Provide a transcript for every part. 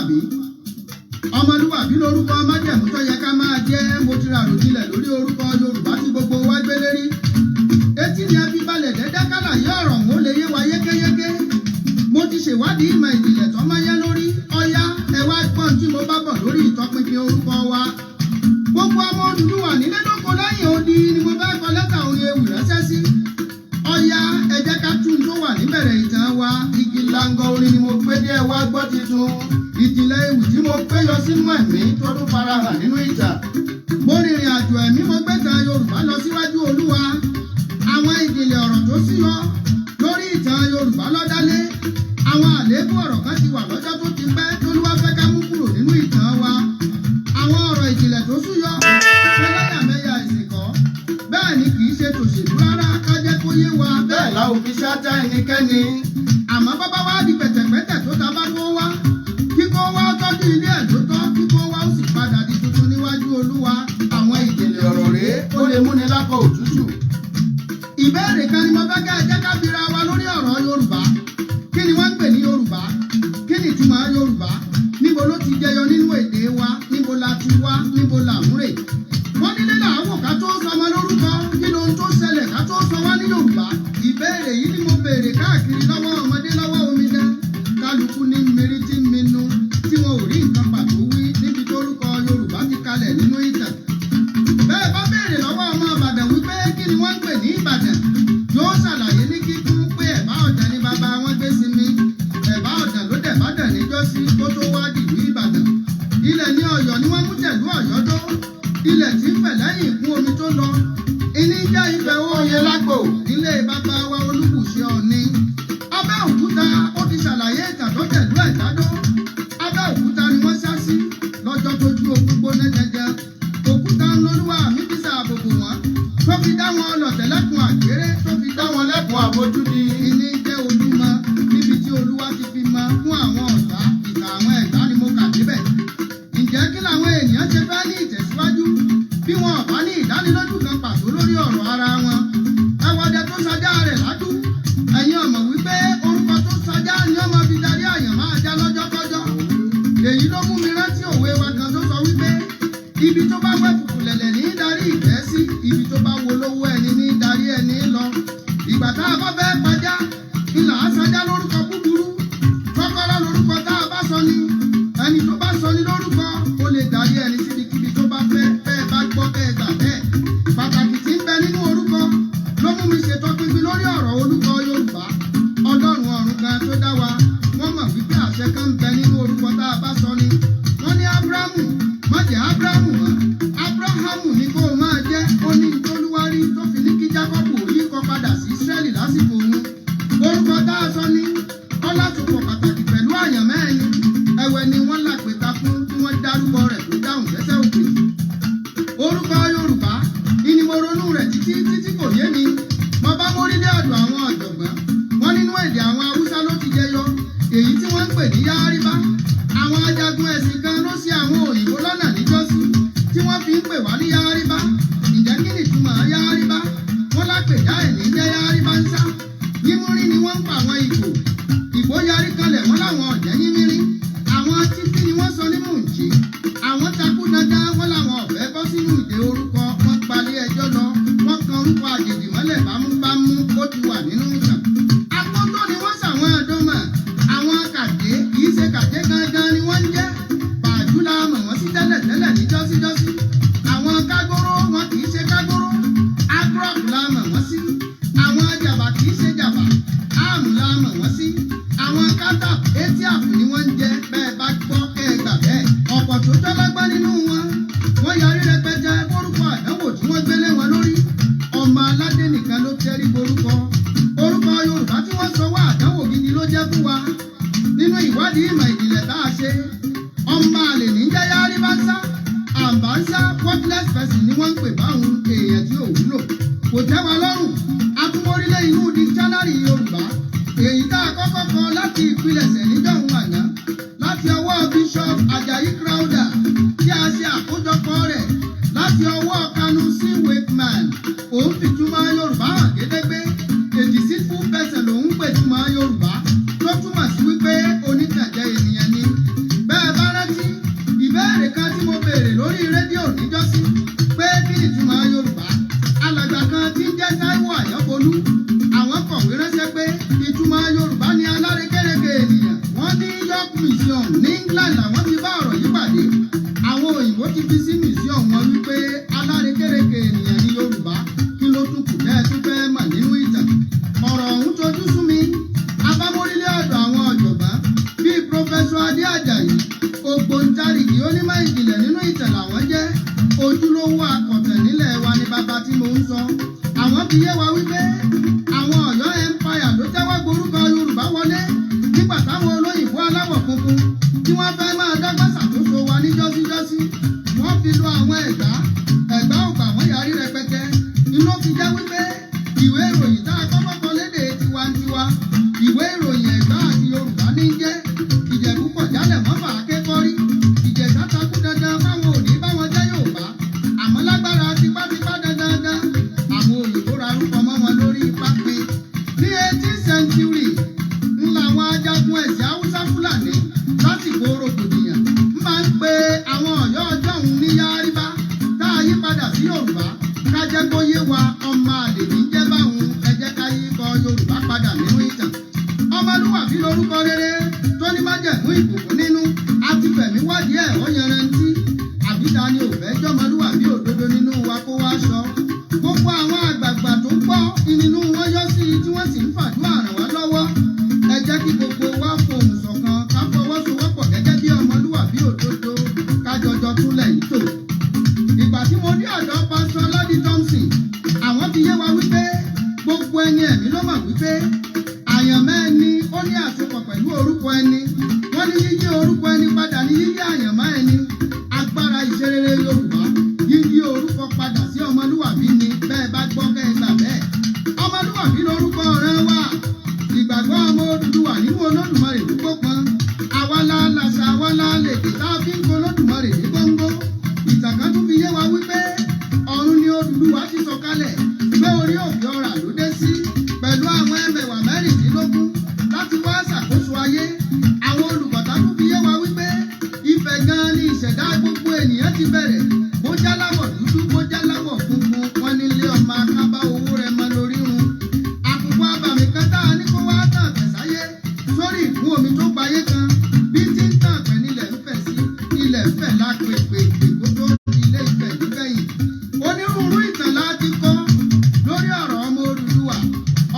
ọmọlúwàbí. Ọmọlúwàbí lórúkọ májẹ̀mú tó yẹ ká máa jẹ́. Mo ti rà ròjìnlẹ̀ lórí orúkọ Yorùbá tí gbogbo wa gbé lérí. Etí ni a fi balẹ̀ dẹ́dẹ́ kálàyé ọ̀rọ̀ mo lè yé wa yékéyéké. Mo ti ṣèwádìí ìmọ̀ ìjìnlẹ̀ tó máa yẹ lórí. Ọ̀yá ẹ wá gbọ́n tí mo bá bọ̀ lórí ìtọpinpin orúkọ wa. Gbogbo ọmọ Odùduwà nílé lóko lẹ́yìn odi ni mo fẹ́ kọ lẹ́tà orin ewì ránṣẹ́ sí. Ọ̀yá ẹ jẹ́ ká tún tó wà níbẹ̀rẹ̀ ìtàn wa. Igi lango orin ni mo gbé dé wá gbọ́ titun. Ìjìnlẹ̀ ewì tí mo gbé yọ sínú ẹ̀mí tó tún farahàn nínú ìtàn. Mo rìnrìn àjò ẹ̀mí mo gbé tan Yorùbá lọ síwájú Olúwa. Àwọn ìjìnlẹ̀ ọ̀rọ̀ tó súyọ lórí ìtàn Yorùbá lọ́dálé. Àwọn àléébù ọ̀rọ̀ kan ti wà lọ́jọ́ tó ti pẹ́ t'Olúwa fẹ́ ká mú kúrò nínú ìtàn wa. Àwọn ọ̀rọ̀ ìjìnlẹ̀ tó súyọ ẹlẹ́yàmẹ̀yà ìsìnkọ́. Bẹ́ẹ̀ ni kì í ṣe tòṣèlú rárá ká jẹ́ kó yé wa. Bẹ́ẹ̀ la ò fi ṣáátá ẹnikẹ́ni. Àmọ́ bábá wa di pẹ̀tẹ̀pẹ̀tẹ̀ tó ta bá kó wá. Kíkó wá tọ́jú ilé ẹ̀ ló tọ́, kíkó wá ó sì padà di tuntun níwájú Olúwa. Àwọn ìjìnlẹ̀ ọ̀rọ̀ rèé ó lè múni lákọ̀ òtútù. Ìbéèrè kan ni mo fẹ́ kẹ́ ẹ jẹ́ ká bira wa lórí ọ̀rọ̀ Yorùbá. Kí ni wọ́n ń pè ní Yorùbá? Kí ni ìtumọ̀ Yorùbá? Níbo ló ti jẹyọ nínú èdè wa? Níbo la ti wá? Níbo là ń rè? Wọ́n nílé làwọn ká tó sọ ọmọ lórúkọ. Kí ló ń tó ṣẹlẹ̀ ká tó sọ wá ní Yorùbá? Ìbéèrè yìí ni mo béèrè káàkiri lọ́wọ́ ọmọdé lọ́wọ́ omidan. Kálukú ní mírí tí ń minú tí wọn ò rí nǹkan pàtó wí níbi tórúkọ Yorùbá ti kalẹ̀ nínú ìtàn. Bẹ́ẹ̀ bá béèrè lọ́wọ́ ọmọ Ìbàdàn wípé kí ni wọ́n ń pè ní Ìbàdàn? Yóò ṣàlàyé ní kíkún pé Ẹ̀bá Ọ̀dàn ni bàbá wọn gbé sinmi. Ẹ̀bá Ọ̀dàn ló dẹ̀ bàdàn níjọ́sí kó tó wá dìlú Ìbàdàn. Ilẹ̀ ní Ọ̀yọ́ ni wọ́n mú tẹ̀lú Ọ̀yọ́ tó. Ilẹ̀ tí ń fẹ̀ lẹ́yìn ìkún omi tó lọ. Iní jẹ́ ibẹ̀ Oyè Lágbò nílé bàbá wa Olúbùṣe Ọ̀ọ̀ni. Abẹ́òkúta ó ti ṣàlàyé ìtàn tó tẹ̀lú Ẹ̀gbádó. Abẹ́òkúta ni wọ́n sá sí lọ́jọ́ tójú ogun gbóná jẹjẹ. Òkúta ńlọ́lúwa mi fi ṣàbòbò wọn. Tó fi dá wọn lọ̀tẹ̀ lẹ́kùn àgbéré, tó fi dá wọn lẹ́kùn àbójúdi. Iní jẹ́ Olúmọ níbi tí Olúwa ti fi mọ fún àwọn ọ̀tá. Ìtàn àwọn Ẹ̀gbá ni mo kà débẹ̀. Ǹjẹ́ kí làwọn ènìyàn ṣe fẹ́ ní ìtẹ̀síwájú bí wọn ò bá ní ìdánilójú kan pàtó lórí ọ̀rọ̀ ara wọn? Ẹwọ́dẹ tó sajá rẹ̀ ládú. Ẹ̀yin ọ̀mọ̀ wípé orúkọ tó sajá ni ọmọ fi darí àyàn máa já lọ́jọ́kọ́jọ́. Èyí ló mú mi rántí òwe wa kan tó sọ wípé ibi tó bá wẹ́ fùfùlẹ̀lẹ̀ ní darí ìgbẹ́ sí, ibi tó bá wo lówó ẹni ní darí ẹni lọ. Ìgbà tá a bá fẹ́ pajá ńlá sajá lórúkọ búburú. Kọ́kọ́rọ́ lórúkọ tá a bá sọ ni. Ẹni tó bá sọ ni lórúkọ ó lè darí ẹni síbikíbi tó bá fẹ́. Bẹ́ẹ̀ bá gbọ́ bẹ́ẹ̀ gbà bẹ́ẹ̀. Pàtàkì tí ń bẹ nínú orúkọ ló mú mi ṣètò pínpín lórí ọ̀rọ̀ orúkọ Yorùbá. Ọlọ́run ọ̀run gan tó dá wa, wọ́n mọ̀ wípé àṣẹ kan ń bẹ nínú orúkọ tá a bá sọ ni. Wọ́n ní Ábúráhámù, má jẹ́ Ábúráhámù mọ́. Ábúráhámù ni kó o máa jẹ́. Ó ní ìtolúwárí tó fi ní kí Jákọ́bù yíkọ padà sí Ísírẹ́lì lásìkò òun. Orúkọ tá a sọ ní ọlásopọ̀ pàtàkì pẹ̀lú àyànmọ́ ẹni. Ẹ̀wẹ̀ ni wọ́n làpẹ̀ta fún tí wọ́n dárúkọ rẹ̀ tó dáhùn sẹ́sẹ́ òkè. Orúkọ Yorùbá ni mo ronú rẹ̀ títí kò yé mi. Mo bá mórílé ọ̀dọ̀ àwọn ọ̀jọ̀gbọ́n. Wọ́n nínú èdè àwọn Haúsá ló ti jẹyọ. Èyí tí wọ́n ń pè ní Yáríbá. Àwọn ajagun ẹ̀sìn kan ló ṣì àwọn òyìnbó lọ́nà níjọ́sí tí wọ́n fi ń pè wá ní Yáríbá. Ǹjẹ́ kí ni ìtumọ̀ Yáríbá? Wọ́n lápèjá ẹ̀ ní jẹ́ Yáríbá ń sá. Yímúrí ni wọ́n ń pa àwọn Ìgbò. Ìgbò yarí kanlẹ̀ wọ́n láwọn ọ̀jẹ́ yímírí. Àwọn títí ni wọ́n sọ ní Mùǹchí. Àwọn takú dandan wọ́n láwọn ọ̀fẹ́ bọ́ sínú ìdè orúkọ. Wọ́n palẹ̀ ẹjọ́ lọ. Wọ́n kan orúkọ àjèjì mọ́lẹ̀ bámúbámú ó ti wà nínú ìtàn. Akótó ni wọ́n sàwọn ẹ̀dọ́mọ̀. Àwọn kàdé kì í ṣe kàdé gangan ni wọ́n ń jẹ́. Bàjú la mọ̀ wọ́n sí tẹ́lẹ̀tẹ́lẹ̀ ní jọ́síjọ́sí. Àwọn kágóró wọn kì í ṣe kágóró. Agrọ́p la mọ̀ wọ́n sí. Àwọn jàbà kì í ṣe jàbà. Áàmù la mọ̀ wọ́n sí. Àwọn kátà etí àpò ni wọ́n ń jẹ. Bẹ́ẹ̀ bá gbọ́ kẹ́ ẹ gbà bẹ́ẹ̀. Ọ̀pọ̀ tó tọ́lọ́gbọ́n nínú wọn. Wọ́n yarí rẹpẹtẹ bórúkọ àdánwò tí wọ́n gbélé wọn lórí. Ọmọ aládé nìkan ló tẹ́rí borúkọ. Orúkọ Yorùbá tí wọ́n sọ wá àdánwò gidi ló jẹ́ fún wa. Nínú ìwádìí ìmọ̀ ìjìnlẹ̀ tá a ṣe, ọmọ àlè ní jẹ́ Yáríbá ń sá. Àǹbá ń sá worthless person ni wọ́n ń pè báwọn èèyàn tí ò wúlò. Kò tẹ́ wa lọ́rùn. Atúmọ̀rílẹ̀ inú dictionary Yorùbá. Èyí tá a kọ́kọ́ kọ láti ìpilẹ̀ṣẹ̀ níjọ́hun àná. Láti ọwọ́ Bishop Ajayi Crowther tí a ṣe àkójọpọ̀ rẹ̀. Láti ọwọ́ Kanu C. Wakeman. Òun fìtumọ̀ Yorùbá hàn gédégbé. A deceitful person lòun pètumọ̀ Yorùbá. Tó túmọ̀ sí wípé onítàjẹ́ ènìyàn ni. Bẹ́ẹ̀ bá tí ń jẹ́ Táíwò Àyànfolú àwọn kọ̀wé ránṣẹ́ pé ìtumọ̀ Yorùbá ni alárékérekè ènìyàn. Wọ́n ní York Museum ní England làwọn ti bá ọ̀rọ̀ yìí pàdé. Àwọn òyìnbó ti fi sí museum wọn wípé alárékérekè ènìyàn ní Yorùbá. Kí ló tún kù bẹ́ẹ̀ tún fẹ́ mọ̀ nínú ìtàn? Ọ̀rọ̀ ọ̀hún tojú sú mi. Abámórílé ọ̀dọ̀ àwọn ọ̀jọ̀gbọ́n bíi Prọfẹsọ Adé Àjàyí, ògbóǹtarìgì onímọ̀ ìjìnlẹ̀ nínú ìtàn làwọn jẹ́. Ojúlówó akọ̀tàn nílẹ̀ wa ni bàbá tí mo ń sọ. Àwọn fi yé wa wípé àwọn Ọ̀yọ́ Empire ló tẹ́wọ́ gborúkọ Yorùbá wọlé nígbà táwọn olóyìnbó aláwọ̀ funfun tí wọ́n fẹ́ máa dọ́gbọ́n ṣàkóso wa ní jọ́síjọ́sí. Wọ́n fi lo àwọn Ẹ̀gbá ògbà wọ́n yarí rẹpẹtẹ. Inú fi jẹ́ wípé ìwé ìròyìn tá a kọ́kọ́ kọ lédè tiwantiwa, ìwé ìròyìn Ẹ̀gbá àti Yorùbá ní jẹ́. Ìjẹ̀bú kọ̀ jálẹ̀ mọ́ fà á kékọ́rí. Ìjẹ̀ṣà takú dandan fáwọn òní báwọn jẹ́ Yorùbá. Àmọ́ lágbára tipátipá dandan àwọn òyìnbó rarúkọ mọ́ wọn lórí ipá pé. Ní 18th century ńlá àwọn ajagun ẹ̀sìn Haúsá Fúlàní lásìkò rògbòdìyàn máa ń pe àwọn Ọ̀yọ́ ọjọ́ òun ní Yáríbá tá a yí padà sí Yorùbá. Ká jẹ́ kó yé wa ọmọ àlè ní jẹ́ báwọn ẹ jẹ́ ká yí kọ Yorùbá padà nínú ìtàn. Ọmọlúwàbí lórúkọ rere tó ní májẹ̀mú ìbùkún nínú. A ti fẹ̀mí wádìí ẹ̀ ó yanrantí. Àbíta ni ò fẹ́ jọ́mọlúwàbí òdodo nínú wa kó wá sọ. Gbogbo àwọn àgbààgbà tó ń gbọ́ inú wọn yọ sí i tí wọ́n sì ń fàdúrà ràn wá lọ́wọ́. Ẹ jẹ́ kí gbogbo wa fohùn ṣọ̀kan ká fọwọ́sowọ́pọ̀ gẹ́gẹ́ bí ọmọlúwàbí òdodo ká jọjọ túnlẹ̀ yìí tò. Ìgbà tí mo dé ọ̀dọ̀ Pásítọ̀ Lọ́dí Thompson, àwọn fi yé wa wípé gbogbo ẹni ẹ̀mí ló mọ̀ wípé àyànmọ́ ẹni ó ní àsopọ̀ pẹ̀lú orúkọ ẹni. Wọ́n ní yíyí orúkọ ẹni padà ní yíyí àyànmọ́ ẹni. Agbára ìṣerere Yorùbá yíyí orúkọ padà sí ọmọlúwàbí ni bẹ́ẹ̀ bá gbọ́ kẹ́ ẹ gbà bẹ́ẹ̀. Ọmọlúwàbí lórúkọ ọ̀rẹ́ wa. Ìgbàgbọ́ ọmọ Odùduwà nínú Olódùmarè dúpọ̀ pọn. Àwa la làṣà àwa la lèdè tá a fi ń kọ Olódùmarè ní góńgó. Ìtàn kan tún fi yé wa wípé ọ̀run ni Odùduwà ti sọ̀kalẹ̀ gbé orí òkè ọ̀rà ló dé sí pẹ̀lú àwọn ẹmẹ̀wà mẹ́rìndínlógún láti wá ṣàkóso ayé. Àwọn olùkọ́ta tún fi yé wa wípé Ifẹ̀ gan-an ni ìṣẹ̀dá gbogbo ènìyàn ti bẹ̀rẹ̀. Bó jáláwọ̀ dúdú bó jáláwọ̀ funfun wọn nílé ọmọ akábá owó rẹ̀ mọ́ lórí run. Àkùkọ abàmì kan tá a ní kó wá tàn tẹ̀sáyé sórí ìfún omi tó gbayé kan. Bí tí ń tàn pẹ̀ nílẹ̀ ń fẹ̀ sí ilẹ̀ ń fẹ̀ lápèpè ìgbótó ilé Ifẹ̀ nígbẹ̀yìn. Onírúurú ìtàn láti kọ́ lórí ọ̀rọ̀ ọmọ Odùduwà.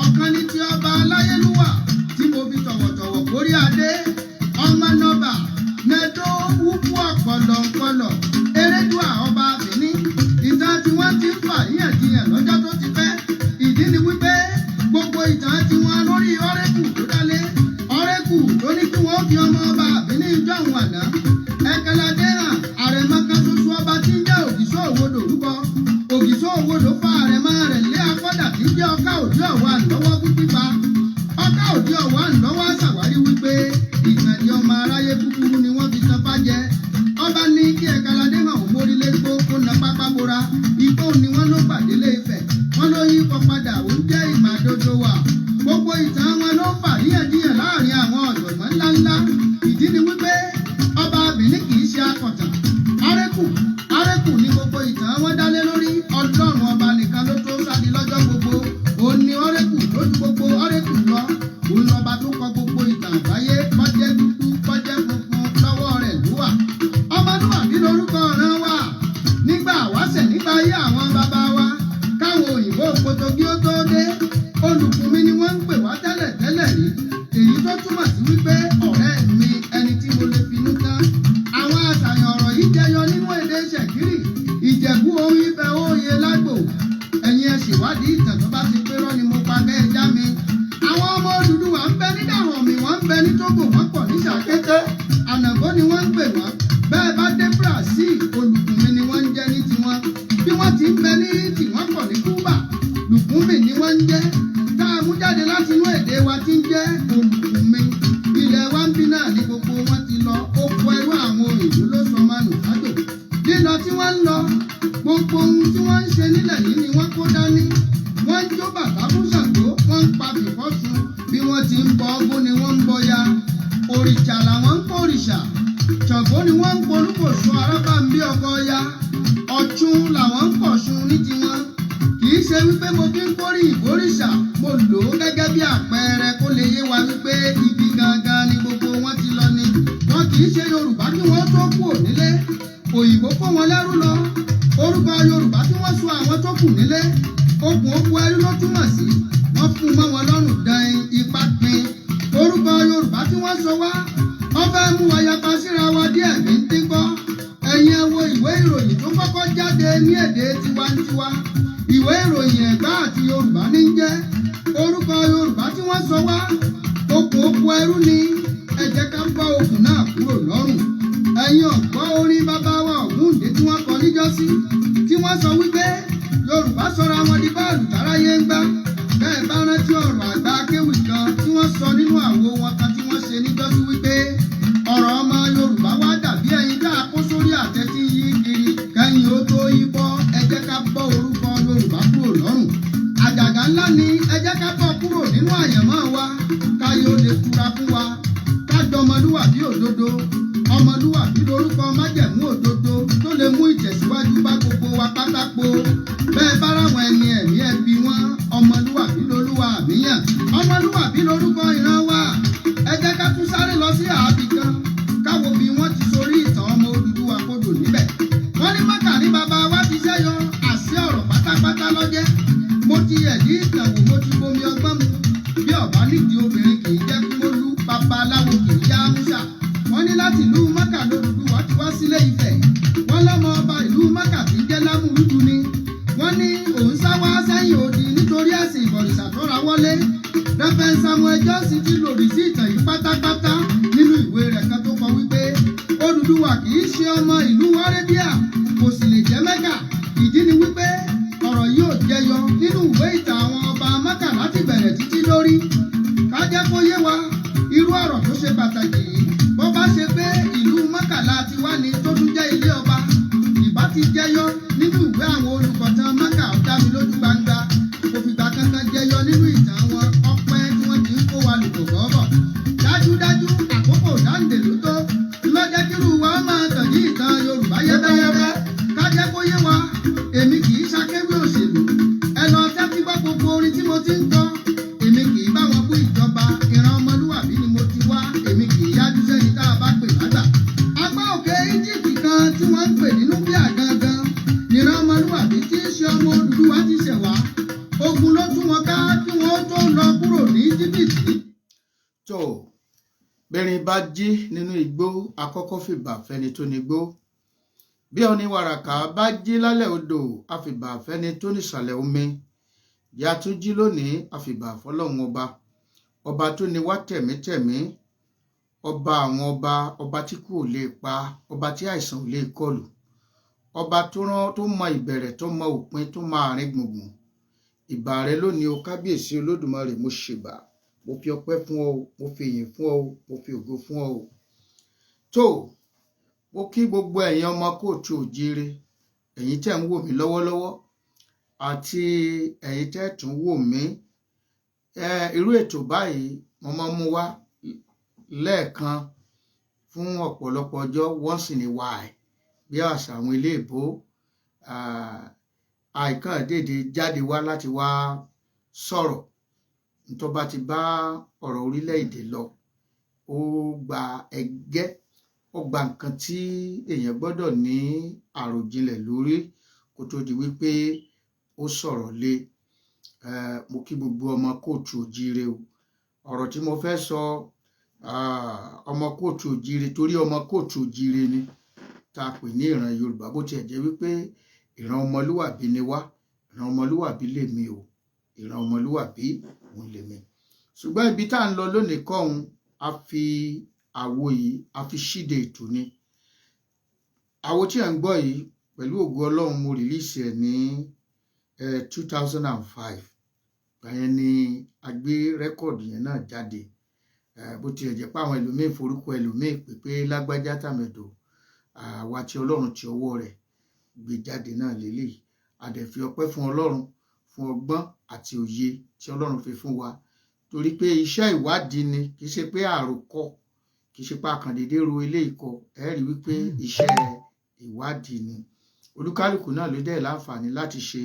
Ọ̀kan ní ti ọba Aláyélúwà tí mo fi tọ̀wọ̀tọ̀wọ̀ kórí adé. Ọmọ nọba Nẹ̀dó wúkú ọ̀pọ̀lọpọ̀lọ̀ Erédùà ọba Benin. Ìtàn tí wọ́n ti ń fà níyànjiyàn lọ́jọ́ tó ti pẹ́. Ìdí ni wípé gbogbo ìtàn tí wọ́n lórí ọ̀rẹ́kù tó dálé. Ọ̀rẹ́kù tó ní kí wọ́n fi ọmọ ọba Benin jọ̀hún àná. Ẹ̀kẹ́lẹ́dé hàn àrẹ̀mọ kan ṣoṣo ọba tí ń jẹ́ Ògìṣó Òwodò rúbọ. Ògìṣó Òwodò fa àrẹ̀mọ rẹ̀ lé akọ́dà tí ń jẹ́ Ọ̀ká òdì ọ̀wà lọ́wọ́ pípa. Ọ̀ká òdì ọ̀wà lọ́wọ́ ṣàwárí wípé ìgbàdí ọmọ aráyé kúkúrú ni wọ́n fi tan fájẹ. Ọba ní kí Ẹ̀kẹ́lẹ́dé hàn ó mórílé gbó kó na pápá bora. Ìbò ni wọ́n ló gbàdélé Ifẹ̀. Wọ́n ló yí kọ padà ó ń jẹ́ ìmàdodo wà. Gbogbo ìtàn wọn ló fà níyànjiyàn láàrin àwọn ọ̀jọ̀gbọ́n ńláńlá. Ìdí ni wípé ọba Benin kì í ṣe akọ̀tàn. Arẹ́kù ni gbogbo ìtàn wọn dálé lórí. Ọlọ́run ọba nìkan ló tó sádi lọ́jọ́ gbogbo. Òun ni Ọ̀rẹ́kù lójú gbogbo Ọ̀rẹ́kù lọ. Òun lọ́ba tó kọ gbogbo ìtàn àgbáyé kọ́jẹ́ dúdú kọ́jẹ́ funfun lọ́wọ́ rẹ̀ ló wà. Ọmọlúwàbí lórúkọ ọ̀ràn wa. Nígbà wáṣẹ̀ nígbà ayé àwọn bàbá wa. Káwọn òyìnbó Pòtogí ó tó dé. Olùkùnmi ni wọ́n ń pè wá tẹ́lẹ̀ rí. Èyí tó túmọ̀ sí wípé ọ̀rẹ́ mi ẹni tí mo lè finú tán. Àwọn àṣàyàn ọ̀rọ̀ yìí jẹyọ nínú èdè Ṣẹ̀kírì. Ìjẹ̀bú ohun ibẹ̀ òye lágbo. Ẹ̀yin ẹ ṣèwádìí ìtàn tó bá ti pé rọ́ ni mo pa bẹ́ẹ̀ já mi. Àwọn ọmọ Odùduwà ń bẹ ní Dàrọ̀mì wọ́n ń bẹ ní Tógò wọ́n pọ̀ ní Ṣàkété. Ànàgó ni wọ́n ń pè wọ́n. Bẹ́ẹ̀ bá dé Brazil Olùkùnmi ni wọ́n ń jẹ́ ní tiwọn. Bí wọ́n ti ń bẹ ní tiwọn pọ̀ ní Kúbà. Lùkúnmì ni wọ́n ń jẹ́. Tá a mú jáde láti inú èdè wa tí ń jẹ́ Olùkùnmi. Ilẹ̀ wa ń bí náà ní gbogbo wọn ti lọ. Ó kọ ẹrú àwọn òyìnbó ló sọ mánù sádò. Lílọ tí wọ́n ń lọ gbogbo ohun tí wọ́n ń ṣe nílẹ̀ yìí ni wọ́n kó dání. Wọ́n ń jó bàbá fún Ṣàngó, wọ́n ń pa fìfọ́sùn. Bí wọ́n ti ń bọ ọgbó ni wọ́n ń bọ ya. Òrìṣà làwọn ń kó òrìṣà. Ṣàngó ni wọ́n ń polúkòso arábàmbí ọkọ ya. Ọ̀ṣun làwọn ń pọ̀ṣun ní tiwọn. Kì í ṣe wípé mo fi ń kórè ìbòrìṣà mo lò ó gẹ́gẹ́ bí àpẹẹrẹ kó lè yé wa wípé ibi gangan ni gbogbo wọn ti lọ ni wọn kì í ṣe Yorùbá kí wọ́n tó kú nílé òyìnbó kó wọn lẹ́rú lọ orúkọ Yorùbá tí wọ́n sọ àwọn tó kù nílé okùn okú ẹrú ló túmọ̀ sí wọ́n fún mọ́ wọn lọ́rùn dan ipá pin orúkọ Yorùbá tí wọ́n sọ wá wọ́n fẹ́ mú wa yapa síra wa díẹ̀ ní dígbọ́ ẹ̀yin ẹ wo ìwé ìròyìn tó kọ́kọ́ jáde ní èdè tiwantiwa ìwé ìròyìn Ẹ̀gbá àti Yorùbá ní jẹ́ orúkọ Yorùbá tí wọ́n sọ wá okùn okú ẹrú ni ẹ jẹ́ ká bọ́ okùn náà kúrò lọ́rùn ẹ̀yin ọ̀gbọ́ orin bàbá wa Ògúndé tí wọ́n kọ níjọ́sí tí wọ́n sọ wípé Yorùbá sọra wọn di báàlù táráyé ń gbá bẹ́ẹ̀ bá rántí ọ̀rọ̀ àgbà akéwì kan tí wọ́n sọ nínú àwo wọn kan tí wọ́n ṣe níjọ́sí wípé ọ̀rọ̀ ọmọ Yorùbá wá dàbí ẹyin tá a kó sórí àtẹ tí ń yí kiri kẹ́yìn ó tó yí bọ́ ẹ jẹ́ ká bọ́ orúkọ Yorùbá kúrò lọ́rùn àjàgà ńlá ni ẹ jẹ́ ká bọ́ kúrò nínú àyẹ̀mọ́ wa káyé ó lè tura fún wa ká dọmọlúwàbí òdodo ọmọlúwàbí lórúkọ májẹ̀mú òdodo tó lè mú ìtẹ̀síwájú bá gbogbo wa pátákó bẹ́ẹ̀ bá ráwọn ẹni ẹ̀mí ẹbí wọn ọmọlúwàbí lolúwa àmìyàn ọmọlúwàbí lórúkọ ìran wa ẹ jẹ́ ká tún sáré lọ sí àábì kan káwo bí wọ́n ti sorí ìtàn ọmọ Odùduwà kodò níbẹ̀ wọ́n ní Mákà ní bàbá wa ti ṣẹ́yọ àṣẹ ọ̀rọ̀ pátápátá lọ́jẹ́ mo ti ẹ̀dí ìtàn wò mo ti bomi ọgbọ́n mu bí ọ̀bá nídìí obìnrin kì í jẹ́ kúmólú babaláwo kì í yá músà wọ́n ní láti ìlú Mákà l'Odùduwà ti wá sílé Ifẹ̀ wọ́n lọ́mọ ọba ìlú Mákà tí jẹ́ Lámúrúdù ni wọ́n ní òun sá wá sẹ́yìn odi nítorí ẹ̀sìn ìbọ̀rìṣà tó ra wọlé Reverend Samuel Johnson ti lòdì sí ìtàn yìí pátápátá nínú ìwé rẹ̀ kan tó kọ wípé Odùduwà kì í ṣe ọmọ ìlú Arabia kò sì lè jẹ́ Mẹ́kà ìdí ni wípé ọ̀rọ̀ yóò jẹyọ nínú ìwé ìtàn àwọn ọba Mákà láti bẹ̀rẹ̀ títí lórí ká jẹ́ kó yé wa irú ọ̀rọ̀ tó ṣe pàtàkì yìí bó bá ṣe pé ìlú Mákà láti wá ní tó tún jẹ́ ilé ọba ìbá ti jẹyọ nínú ìwé àwọn olùkọ̀tàn Mákà ó dá mi lójú gbangba kò fìgbà kankan jẹyọ nínú ìtàn wọn ọpẹ́ tí wọ́n ti ń kó wa lùkò bọ́bọ̀ dájúdájú àkókò dáǹdè ló tó lọ́jọ́ kírú wa máa tàn ní ìtàn Yorùbá yẹ́bẹ́yẹ́bẹ́ ká jẹ́ kó yé wa èmi kì í ṣakéwì òṣèlú ẹ lọ tẹ́tí gbọ́ gbogbo orin tí mo ti ń kọ èmi kì í bá wọn bú ìjọba ìran ọmọlúwàbí ni mo ti wá èmi kì í yájú sẹ́ni tá a bá pè lágbà apá òkè Íjíbítì kan tí wọ́n ń pè ní Núbíà gangan ìran ọmọlúwàbí tí í ṣe ọmọ Odùduwà ti ṣẹ̀ wá ogun ló tún wọn ká kí wọ́n tó lọ kúrò ní Íjíbítì. tó bẹ́rin bá jí nínú igbó àkọ́kọ́ fìbà fẹ́ni tó nígbó bí oníwàràkà bá jí lálẹ́ odò àfìbà fẹ́ni tó nísàlẹ̀ omi ìyá tún jí lónìí àfìbà fọ́lọ́run ọba tó ní wá tẹ̀mítẹ̀mí ọba àwọn ọba tí kú ò lè pa ọba tí àìsàn ò lè kọlù ọba tó mọ ìbẹ̀rẹ̀ tó mọ òpin tó mọ àárín gbùngbùn ìbà rẹ lónìí o kábíyèsí Olódùmarè mo ṣèbà mo fi ọpẹ́ fún ọ mo fi ìyìn fún ọ mo fi ògo fún ọ tó mo kí gbogbo ẹ̀yin ọmọ kóòtù òjíire ẹ̀yin tẹ́ ń wò mí lọ́wọ́lọ́wọ́ àti ẹ̀yin tẹ́ tún wò mí irú ètò báyìí mo máa ń mú wá lẹ́ẹ̀kan fún ọ̀pọ̀lọpọ̀ ọjọ́ once in a while bí àṣà àwọn iléèbó àìkàn dédé jáde wá láti wá sọ̀rọ̀ tó bá ti bá ọ̀rọ̀ orílẹ̀-èdè lọ ó gba ẹgẹ́ ó gba nǹkan tí èèyàn gbọ́dọ̀ ní àròjinlẹ̀ lórí kó tó di wípé ó sọ̀rọ̀ lé mo kí gbogbo ọmọ kóòtù òjíire o ọ̀rọ̀ tí mo fẹ́ sọ ọmọ kóòtù òjíire torí ọmọ kóòtù òjíire ni tá a pè ní ìran Yorùbá bó tiẹ̀ jẹ́ wípé ìran ọmọlúwàbí ni wá ìran ọmọlúwàbí lèmi o ìran ọmọlúwàbí òun lèmi ṣùgbọ́n ibi tá à ń lọ lónìí kọ́hún a fi àwo yìí a fi ṣíde ètò ni àwo tí ẹ̀ ń gbọ́ yìí pẹ̀lú ògo Ọlọ́run mo rìlíìsì ẹ̀ ní 2005 gbàyẹn ni a gbé rẹ́kọ̀dì yẹn náà jáde bó tiẹ̀ jẹ́ pé àwọn ẹlòmíín forúkọ ẹlòmíín pé lágbájá tàmẹ̀dò àwa tí Ọlọ́run ti ọwọ́ rẹ̀ gbé jáde náà lélẹ́yìí a dẹ̀ fi ọpẹ́ fún Ọlọ́run fún ọgbọ́n àti òye tí Ọlọ́run fi fún wa torí pé iṣẹ́ ìwádìí ni kì í ṣe pé àròkọ kì í ṣe pé àkàndédé ro ilé ìkọ ẹ rí wípé iṣẹ́ ìwádìí ni olúkálùkù náà ló dẹ̀ láǹfààní láti ṣe